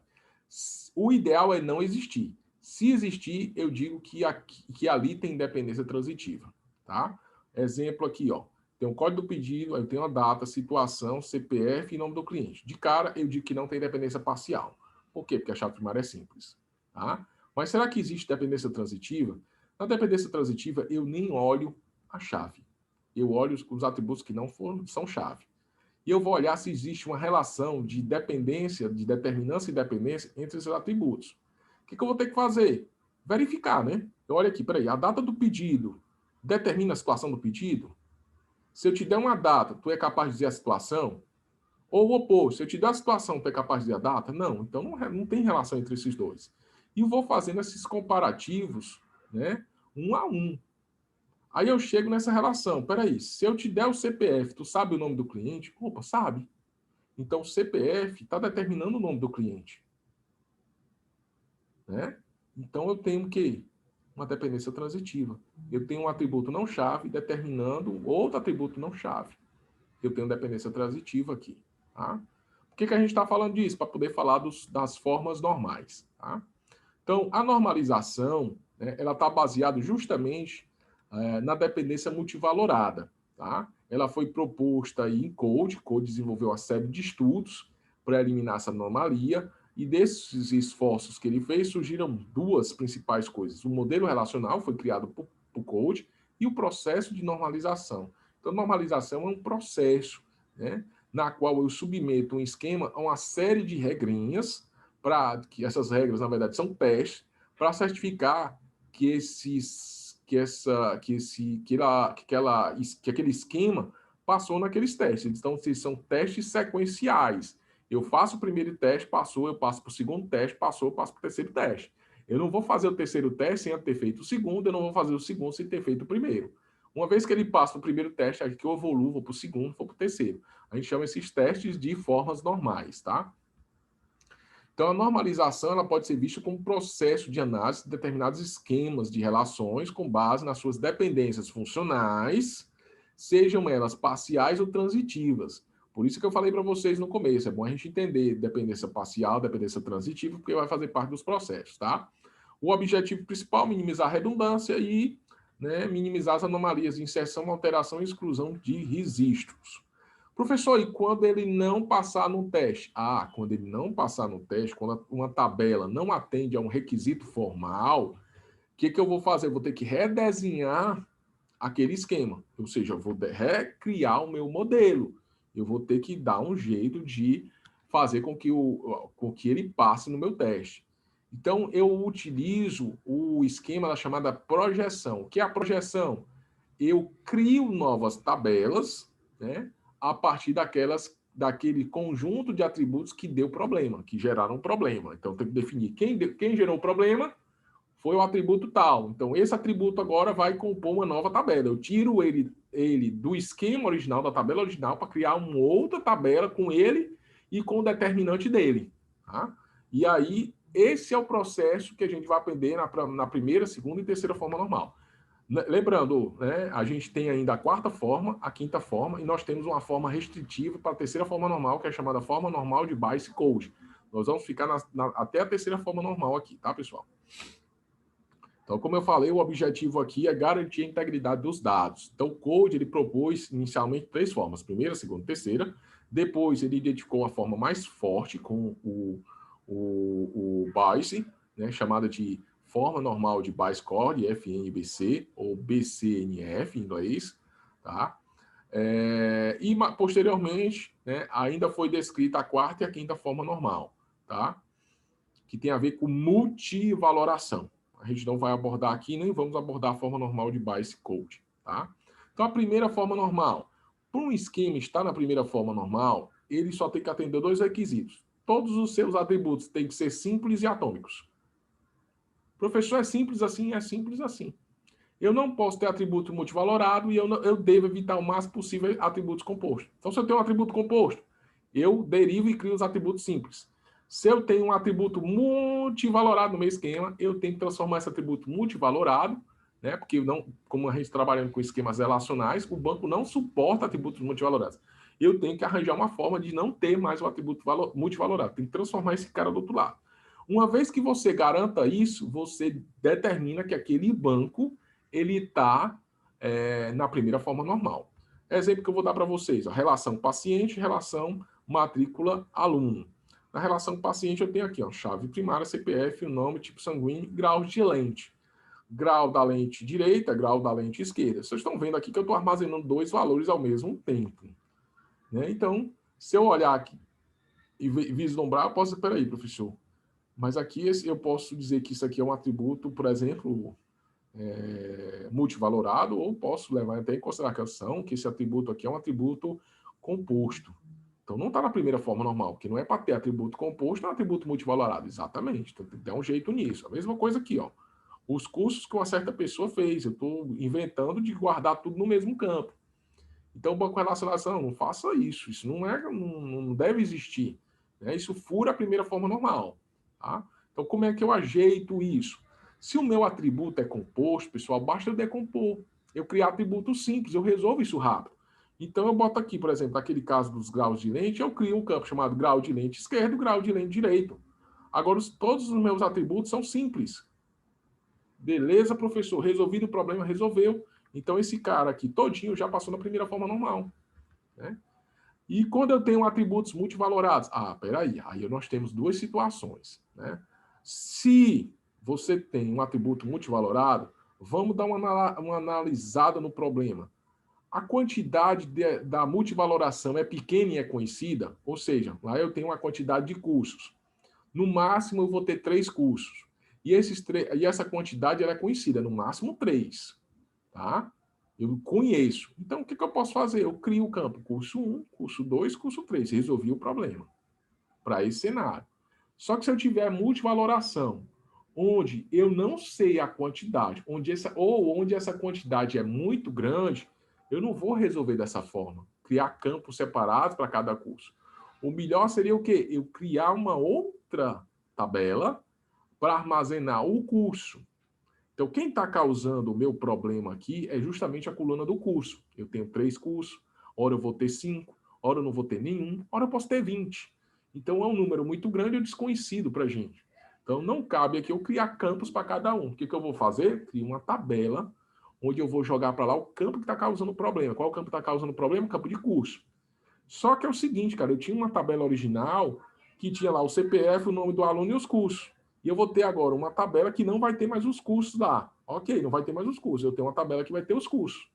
O ideal é não existir. Se existir, eu digo que ali tem dependência transitiva. Tá? Exemplo aqui, ó. Tem um código do pedido, eu tenho a data, situação, CPF e nome do cliente. De cara, eu digo que não tem dependência parcial. Por quê? Porque a chave primária é simples. Tá? Mas será que existe dependência transitiva? Na dependência transitiva, eu nem olho a chave. Eu olho os atributos que não são chave. E eu vou olhar se existe uma relação de dependência, de determinância e dependência entre esses atributos. O que eu vou ter que fazer? Verificar, né? Eu olho aqui, peraí, a data do pedido determina a situação do pedido? Se eu te der uma data, tu é capaz de dizer a situação? Ou o oposto, se eu te der a situação, tu é capaz de dizer a data? Não, então não tem relação entre esses dois. E eu vou fazendo esses comparativos, né, um a um. Aí eu chego nessa relação. Peraí, se eu te der o CPF, tu sabe o nome do cliente? Opa, sabe. Então o CPF está determinando o nome do cliente. Né? Então eu tenho o quê? Uma dependência transitiva. Eu tenho um atributo não chave determinando outro atributo não chave. Eu tenho dependência transitiva aqui. Tá? Por que a gente está falando disso? Para poder falar das formas normais. Tá? Então, a normalização, né, ela está baseada justamente na dependência multivalorada. Tá? Ela foi proposta aí em Code desenvolveu uma série de estudos para eliminar essa anomalia, e desses esforços que ele fez, surgiram duas principais coisas. O modelo relacional foi criado por Code e o processo de normalização. Então, normalização é um processo, né, na qual eu submeto um esquema a uma série de regrinhas, para que essas regras, na verdade, são testes, para certificar que aquele esquema passou naqueles testes. Então, são testes sequenciais. Eu faço o primeiro teste, passou, eu passo para o segundo teste, passou, eu passo para o terceiro teste. Eu não vou fazer o terceiro teste sem ter feito o segundo, eu não vou fazer o segundo sem ter feito o primeiro. Uma vez que ele passa para o primeiro teste, aí que eu evoluo, vou para o segundo, vou para o terceiro. A gente chama esses testes de formas normais, tá? Então, a normalização ela pode ser vista como um processo de análise de determinados esquemas de relações com base nas suas dependências funcionais, sejam elas parciais ou transitivas. Por isso que eu falei para vocês no começo, é bom a gente entender dependência parcial, dependência transitiva, porque vai fazer parte dos processos, tá? O objetivo principal é minimizar a redundância e, né, minimizar as anomalias de inserção, alteração e exclusão de registros. Professor, e quando ele não passar no teste? Ah, quando ele não passar no teste, quando uma tabela não atende a um requisito formal, o que eu vou fazer? Eu vou ter que redesenhar aquele esquema. Ou seja, eu vou recriar o meu modelo. Eu vou ter que dar um jeito de fazer com que ele passe no meu teste. Então, eu utilizo o esquema da chamada projeção. O que é a projeção? Eu crio novas tabelas, né, a partir daquele conjunto de atributos que deu problema, que geraram problema. Então, tem que definir quem gerou o problema foi o atributo tal. Então, esse atributo agora vai compor uma nova tabela. Eu tiro ele do esquema original, da tabela original, para criar uma outra tabela com ele e com o determinante dele. Tá? E aí, esse é o processo que a gente vai aprender na primeira, segunda e terceira forma normal. Lembrando, né, a gente tem ainda a quarta forma, a quinta forma, e nós temos uma forma restritiva para a terceira forma normal, que é chamada forma normal de Bayes Code. Nós vamos ficar até a terceira forma normal aqui, tá, pessoal? Então, como eu falei, o objetivo aqui é garantir a integridade dos dados. Então, o Code ele propôs inicialmente 3 formas: primeira, segunda, terceira. Depois, ele identificou uma forma mais forte com o Bayes, né, chamada de forma normal de Bayes Code, FNBC, ou BCNF em inglês. Tá? E, posteriormente, né, ainda foi descrita a quarta e a quinta forma normal, tá? Que tem a ver com multivaloração. A gente não vai abordar aqui, nem vamos abordar a forma normal de Bayes Code, tá? Então, a primeira forma normal. Para um esquema estar na primeira forma normal, ele só tem que atender 2 requisitos. Todos os seus atributos têm que ser simples e atômicos. Professor, é simples assim? É simples assim. Eu não posso ter atributo multivalorado e eu devo evitar o máximo possível atributos compostos. Então, se eu tenho um atributo composto, eu derivo e crio os atributos simples. Se eu tenho um atributo multivalorado no meu esquema, eu tenho que transformar esse atributo multivalorado, né? Porque não, como a gente está trabalhando com esquemas relacionais, o banco não suporta atributos multivalorados. Eu tenho que arranjar uma forma de não ter mais o atributo multivalorado. Tem que transformar esse cara do outro lado. Uma vez que você garanta isso, você determina que aquele banco ele está na primeira forma normal. Exemplo que eu vou dar para vocês: a relação paciente, relação matrícula aluno. Na relação paciente, eu tenho aqui, ó, chave primária, CPF, o nome, tipo sanguíneo, grau de lente. Grau da lente direita, grau da lente esquerda. Vocês estão vendo aqui que eu estou armazenando dois valores ao mesmo tempo. Né? Então, se eu olhar aqui e vislumbrar, eu posso dizer, peraí, professor, mas aqui eu posso dizer que isso aqui é um atributo, por exemplo, multivalorado, ou posso levar até em consideração que esse atributo aqui é um atributo composto. Então, não está na primeira forma normal, porque não é para ter atributo composto, é um atributo multivalorado. Exatamente. Então, tem que ter um jeito nisso. A mesma coisa aqui, ó. Os cursos que uma certa pessoa fez. Eu estou inventando de guardar tudo no mesmo campo. Então, o banco de relacionação, não faça isso. Isso não deve existir. Né? Isso fura a primeira forma normal. Tá? Então, como é que eu ajeito isso? Se o meu atributo é composto, pessoal, basta eu decompor. Eu criar atributo simples, eu resolvo isso rápido. Então, eu boto aqui, por exemplo, naquele caso dos graus de lente, eu crio um campo chamado grau de lente esquerdo, grau de lente direito. Agora, todos os meus atributos são simples. Beleza, professor, resolvido o problema, resolveu. Então, esse cara aqui todinho já passou na primeira forma normal. Né? E quando eu tenho atributos multivalorados? Peraí, aí nós temos duas situações. Né? Se você tem um atributo multivalorado, vamos dar uma analisada no problema. A quantidade da multivaloração é pequena e é conhecida, ou seja, lá eu tenho uma quantidade de cursos. No máximo, eu vou ter 3 cursos. E essa quantidade ela é conhecida, no máximo 3. Tá? Eu conheço. Então, o que eu posso fazer? Eu crio o campo curso 1, curso 2, curso 3. Resolvi o problema para esse cenário. Só que se eu tiver multivaloração, onde eu não sei a quantidade, onde essa quantidade é muito grande, eu não vou resolver dessa forma. Criar campos separados para cada curso. O melhor seria o quê? Eu criar uma outra tabela para armazenar o curso. Então, quem está causando o meu problema aqui é justamente a coluna do curso. Eu tenho 3 cursos, ora eu vou ter 5, ora eu não vou ter nenhum, ora eu posso ter 20. Então, é um número muito grande e desconhecido para a gente. Então, não cabe aqui eu criar campos para cada um. O que eu vou fazer? Crio uma tabela onde eu vou jogar para lá o campo que está causando o problema. Qual campo está causando o problema? O campo de curso. Só que é o seguinte, cara, eu tinha uma tabela original que tinha lá o CPF, o nome do aluno e os cursos. E eu vou ter agora uma tabela que não vai ter mais os cursos lá. Ok, não vai ter mais os cursos. Eu tenho uma tabela que vai ter os cursos.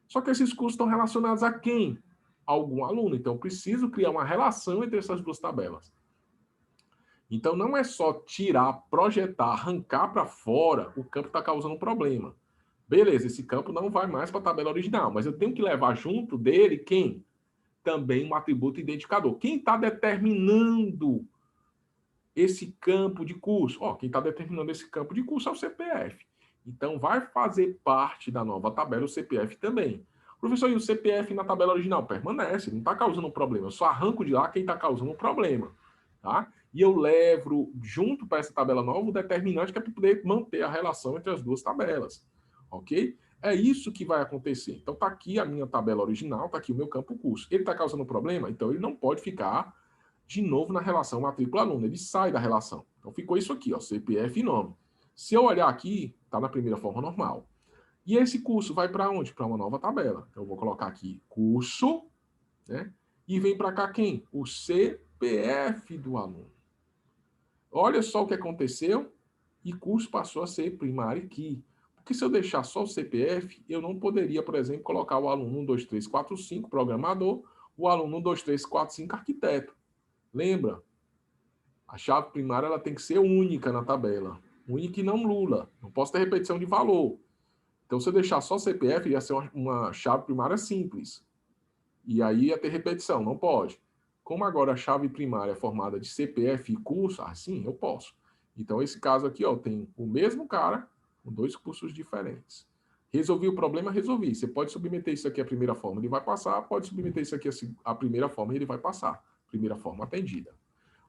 Só que esses cursos estão relacionados a quem? A algum aluno. Então, eu preciso criar uma relação entre essas duas tabelas. Então, não é só tirar, projetar, arrancar para fora o campo que está causando um problema. Beleza, esse campo não vai mais para a tabela original, mas eu tenho que levar junto dele quem? Também um atributo identificador. Quem está determinando esse campo de curso? Quem está determinando esse campo de curso é o CPF. Então, vai fazer parte da nova tabela o CPF também. Professor, e o CPF na tabela original? Permanece, não está causando um problema. Eu só arranco de lá quem está causando um problema. Tá? E eu levo junto para essa tabela nova o determinante que é para poder manter a relação entre as duas tabelas. Ok? É isso que vai acontecer. Então, está aqui a minha tabela original, está aqui o meu campo curso. Ele está causando um problema? Então, ele não pode ficar de novo na relação matrícula-aluno. Ele sai da relação. Então, ficou isso aqui, ó, CPF e nome. Se eu olhar aqui, está na primeira forma normal. E esse curso vai para onde? Para uma nova tabela. Então, eu vou colocar aqui curso, né? E vem para cá quem? O CPF do aluno. Olha só o que aconteceu. E curso passou a ser primário key. Porque se eu deixar só o CPF, eu não poderia, por exemplo, colocar o aluno 1, 2, 3, 4, 5, programador, o aluno 1, 2, 3, 4, 5, arquiteto. Lembra? A chave primária ela tem que ser única na tabela. Única e não nula. Não posso ter repetição de valor. Então, se eu deixar só CPF, ia ser uma chave primária simples. E aí ia ter repetição. Não pode. Como agora a chave primária é formada de CPF e curso, sim, eu posso. Então, esse caso aqui, ó, tem o mesmo cara com 2 cursos diferentes. Resolvi o problema, resolvi. Você pode submeter isso aqui à primeira forma, ele vai passar. Pode submeter isso aqui à primeira forma, ele vai passar. Primeira forma atendida.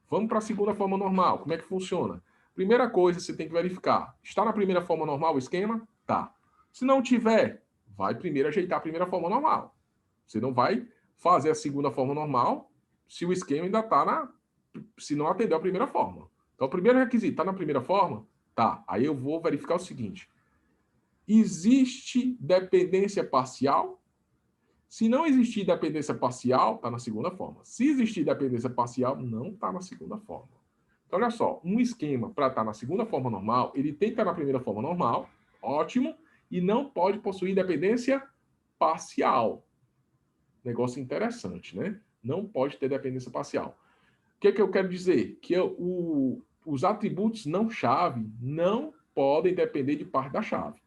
Vamos para a segunda forma normal. Como é que funciona? Primeira coisa, você tem que verificar. Está na primeira forma normal o esquema? Tá. Se não tiver, vai primeiro ajeitar a primeira forma normal. Você não vai fazer a segunda forma normal se o esquema ainda está na... se não atendeu a primeira forma. Então, o primeiro requisito está na primeira forma? Tá. Aí eu vou verificar o seguinte. Existe dependência parcial? Se não existir dependência parcial, está na segunda forma. Se existir dependência parcial, não está na segunda forma. Então, olha só, um esquema para estar na segunda forma normal, ele tem que estar na primeira forma normal, ótimo, e não pode possuir dependência parcial. Negócio interessante, né? Não pode ter dependência parcial. O que eu quero dizer? Que os atributos não chave não podem depender de parte da chave.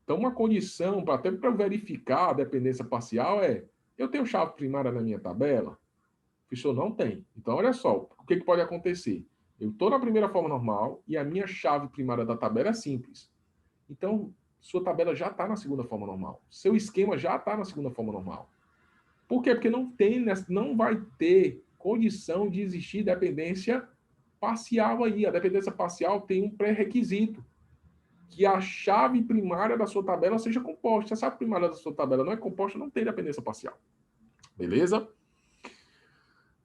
Então, uma condição, até para verificar a dependência parcial é, eu tenho chave primária na minha tabela? O professor não tem. Então, olha só, o que pode acontecer? Eu estou na primeira forma normal e a minha chave primária da tabela é simples. Então, sua tabela já está na segunda forma normal. Seu esquema já está na segunda forma normal. Por quê? Porque não vai ter condição de existir dependência parcial aí. A dependência parcial tem um pré-requisito, que a chave primária da sua tabela seja composta. Se a chave primária da sua tabela não é composta, não tem dependência parcial. Beleza?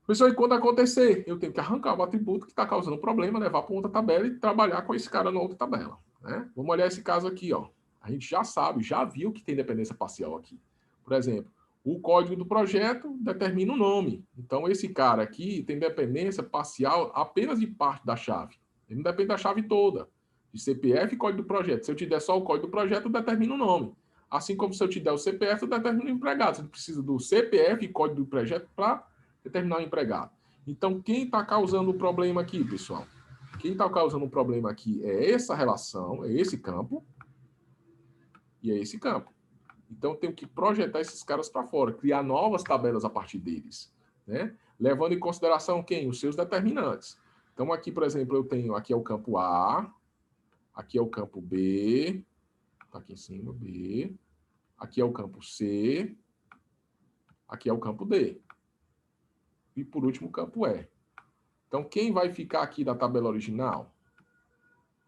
Pessoal, e quando acontecer, eu tenho que arrancar o atributo que está causando problema, levar para outra tabela e trabalhar com esse cara na outra tabela. Né? Vamos olhar esse caso aqui. Ó. A gente já sabe, já viu que tem dependência parcial aqui. Por exemplo, o código do projeto determina o nome. Então, esse cara aqui tem dependência parcial apenas de parte da chave. Ele não depende da chave toda. De CPF e código do projeto. Se eu te der só o código do projeto, determina o nome. Assim como se eu te der o CPF, eu determino o empregado. Você precisa do CPF e código do projeto para determinar o empregado. Então, quem está causando o problema aqui, pessoal? Quem está causando o problema aqui é essa relação, é esse campo e é esse campo. Então, eu tenho que projetar esses caras para fora, criar novas tabelas a partir deles, né? Levando em consideração quem? Os seus determinantes. Então, aqui, por exemplo, eu tenho, aqui é o campo A, aqui é o campo B, tá aqui em cima, B, aqui é o campo C, aqui é o campo D. E, por último, o campo E. Então, quem vai ficar aqui da tabela original?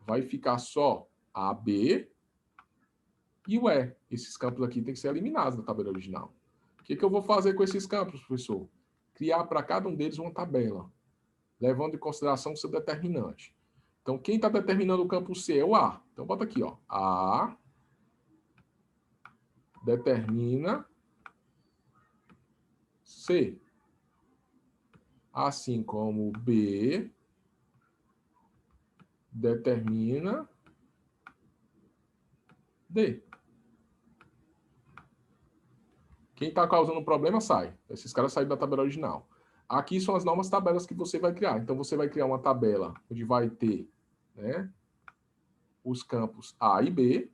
Vai ficar só A, B e o E. Esses campos aqui têm que ser eliminados da tabela original. O que eu vou fazer com esses campos, professor? Criar para cada um deles uma tabela, levando em consideração o seu determinante. Então, quem está determinando o campo C é o A. Então, bota aqui, ó. A determina C. Assim como B determina D. Quem está causando problema sai. Esses caras saem da tabela original. Aqui são as novas tabelas que você vai criar. Então, você vai criar uma tabela onde vai ter, né, os campos A e B.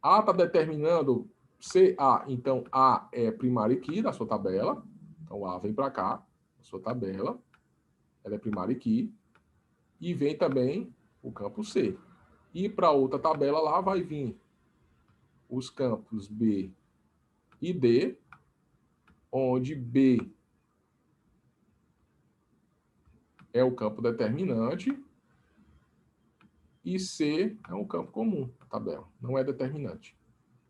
A está determinando CA. Então, A é primary key da sua tabela. Então, A vem para cá, da sua tabela. Ela é primary key. E vem também o campo C. E para outra tabela lá vai vir os campos B e D, onde B é o campo determinante e C é um campo comum da tabela, não é determinante.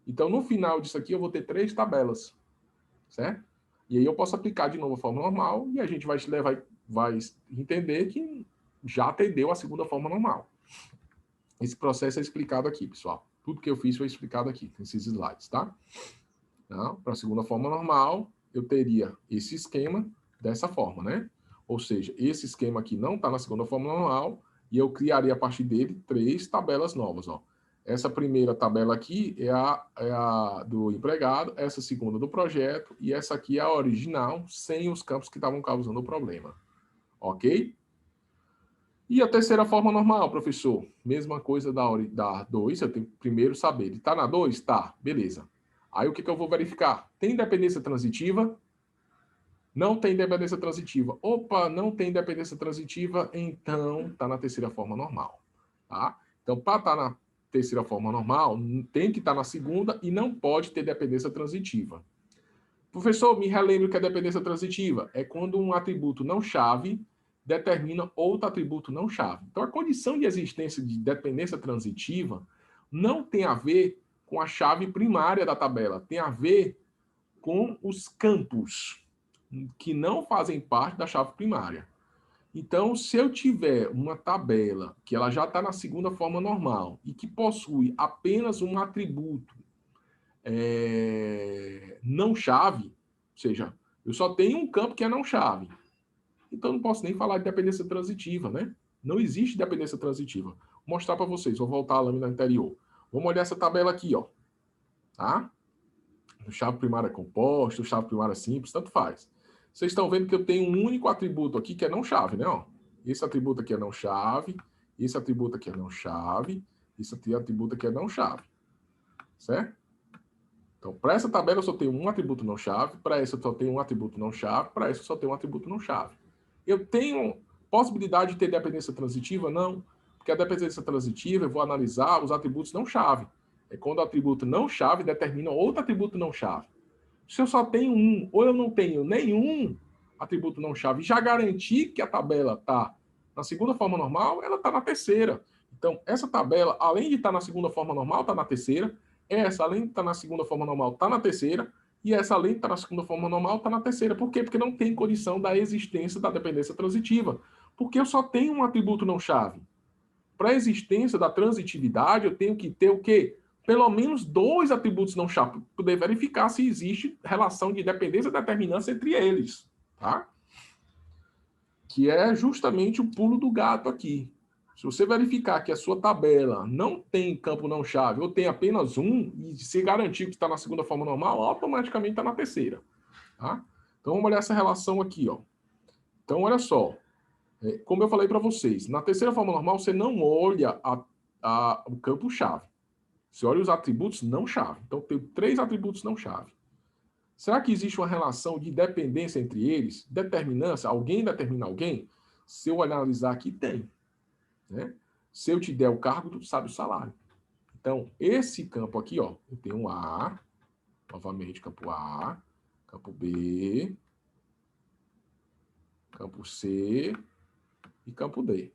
Então, no final disso aqui, eu vou ter 3 tabelas, certo? E aí eu posso aplicar de novo a forma normal e a gente vai entender que já atendeu a segunda forma normal. Esse processo é explicado aqui, pessoal. Tudo que eu fiz foi explicado aqui, nesses slides, tá? Então, para a segunda forma normal, eu teria esse esquema dessa forma, né? Ou seja, esse esquema aqui não está na segunda forma normal e eu criaria a partir dele 3 tabelas novas, ó. Essa primeira tabela aqui é a do empregado, essa segunda do projeto e essa aqui é a original, sem os campos que estavam causando o problema. Ok? E a terceira forma normal, professor? Mesma coisa da 2, eu tenho que primeiro saber. Ele está na 2? Tá, beleza. Aí o que eu vou verificar? Tem dependência transitiva? Não tem dependência transitiva. Opa, não tem dependência transitiva, então está na terceira forma normal. Tá? Então, para estar na terceira forma normal, tem que estar na segunda e não pode ter dependência transitiva. Professor, me relembre o que é dependência transitiva. É quando um atributo não chave determina outro atributo não chave. Então, a condição de existência de dependência transitiva não tem a ver com a chave primária da tabela, tem a ver com os campos que não fazem parte da chave primária. Então, se eu tiver uma tabela que ela já está na segunda forma normal e que possui apenas um atributo não chave, ou seja, eu só tenho um campo que é não chave, então eu não posso nem falar de dependência transitiva, né? Não existe dependência transitiva. Vou mostrar para vocês, vou voltar à lâmina anterior. Vamos olhar essa tabela aqui, ó. Tá? Chave primária composta, chave primária simples, tanto faz. Vocês estão vendo que eu tenho um único atributo aqui que é não chave, né? Ó, esse atributo aqui é não chave, esse atributo aqui é não chave, esse atributo aqui é não chave. Certo? Então, para essa tabela eu só tenho um atributo não chave, para essa eu só tenho um atributo não chave, para essa eu só tenho um atributo não chave. Eu tenho possibilidade de ter dependência transitiva? Não, porque a dependência transitiva eu vou analisar os atributos não chave. É quando o atributo não chave determina outro atributo não chave. Se eu só tenho um, ou eu não tenho nenhum atributo não chave, já garanti que a tabela está na segunda forma normal, ela está na terceira. Então, essa tabela, além de estar na segunda forma normal, está na terceira. Essa, além de estar na segunda forma normal, está na terceira. E essa, além de estar na segunda forma normal, está na terceira. Por quê? Porque não tem condição da existência da dependência transitiva. Porque eu só tenho um atributo não chave. Para a existência da transitividade, eu tenho que ter o quê? Pelo menos dois atributos não chave, para poder verificar se existe relação de dependência e determinância entre eles. Tá? Que é justamente o pulo do gato aqui. Se você verificar que a sua tabela não tem campo não chave, ou tem apenas um, e se garantir que está na segunda forma normal, automaticamente está na terceira. Tá? Então, vamos olhar essa relação aqui. Ó. Então, olha só. Como eu falei para vocês, na terceira forma normal, você não olha o campo chave. Você olha os atributos não chave. Então, tem 3 atributos não chave. Será que existe uma relação de dependência entre eles? Determinância? Alguém determina alguém? Se eu analisar aqui, tem. Né? Se eu te der o cargo, tu sabe o salário. Então, esse campo aqui, ó, eu tenho um A, novamente, campo A, campo B, campo C e campo D.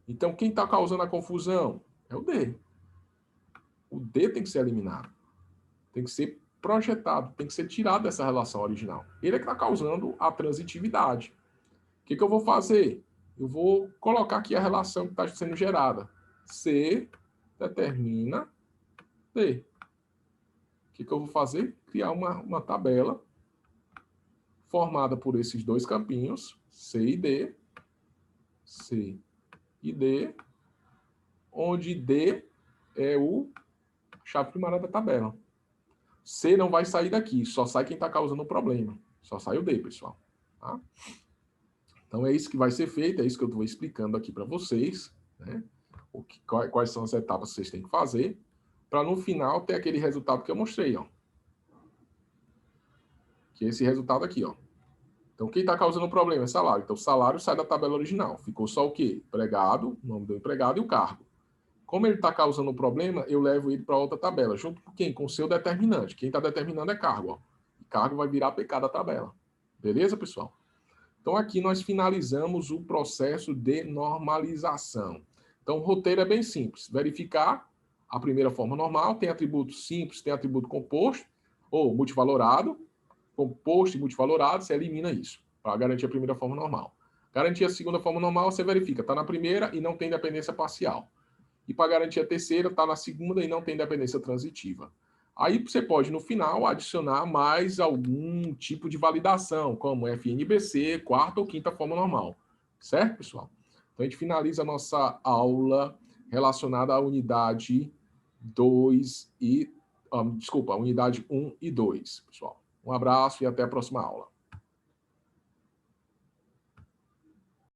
Então, quem está causando a confusão é o D. O D tem que ser eliminado. Tem que ser projetado, tem que ser tirado dessa relação original. Ele é que está causando a transitividade. O que eu vou fazer? Eu vou colocar aqui a relação que está sendo gerada. C determina D. O que eu vou fazer? Criar uma tabela formada por esses 2 campinhos, C e D, C e D, onde D é o chave primária da tabela. C não vai sair daqui, só sai quem está causando o problema. Só sai o D, pessoal. Tá? Então, é isso que vai ser feito, é isso que eu estou explicando aqui para vocês, né? Quais são as etapas que vocês têm que fazer, para no final ter aquele resultado que eu mostrei, ó. Que é esse resultado aqui, ó. Então, quem está causando o problema é salário. Então, o salário sai da tabela original. Ficou só o quê? Empregado, o nome do empregado e o cargo. Como ele está causando o problema, eu levo ele para outra tabela. Junto com quem? Com o seu determinante. Quem está determinando é cargo, ó. E cargo vai virar PK da tabela. Beleza, pessoal? Então, aqui nós finalizamos o processo de normalização. Então, o roteiro é bem simples. Verificar a primeira forma normal, tem atributo simples, tem atributo composto, ou multivalorado, composto e multivalorado, você elimina isso, para garantir a primeira forma normal. Garantir a segunda forma normal, você verifica, está na primeira e não tem dependência parcial. E para garantir a terceira, está na segunda e não tem dependência transitiva. Aí você pode, no final, adicionar mais algum tipo de validação, como FNBC, quarta ou quinta forma normal. Certo, pessoal? Então, a gente finaliza a nossa aula relacionada à unidade 2 e... a unidade 1 e 2, pessoal. Um abraço e até a próxima aula.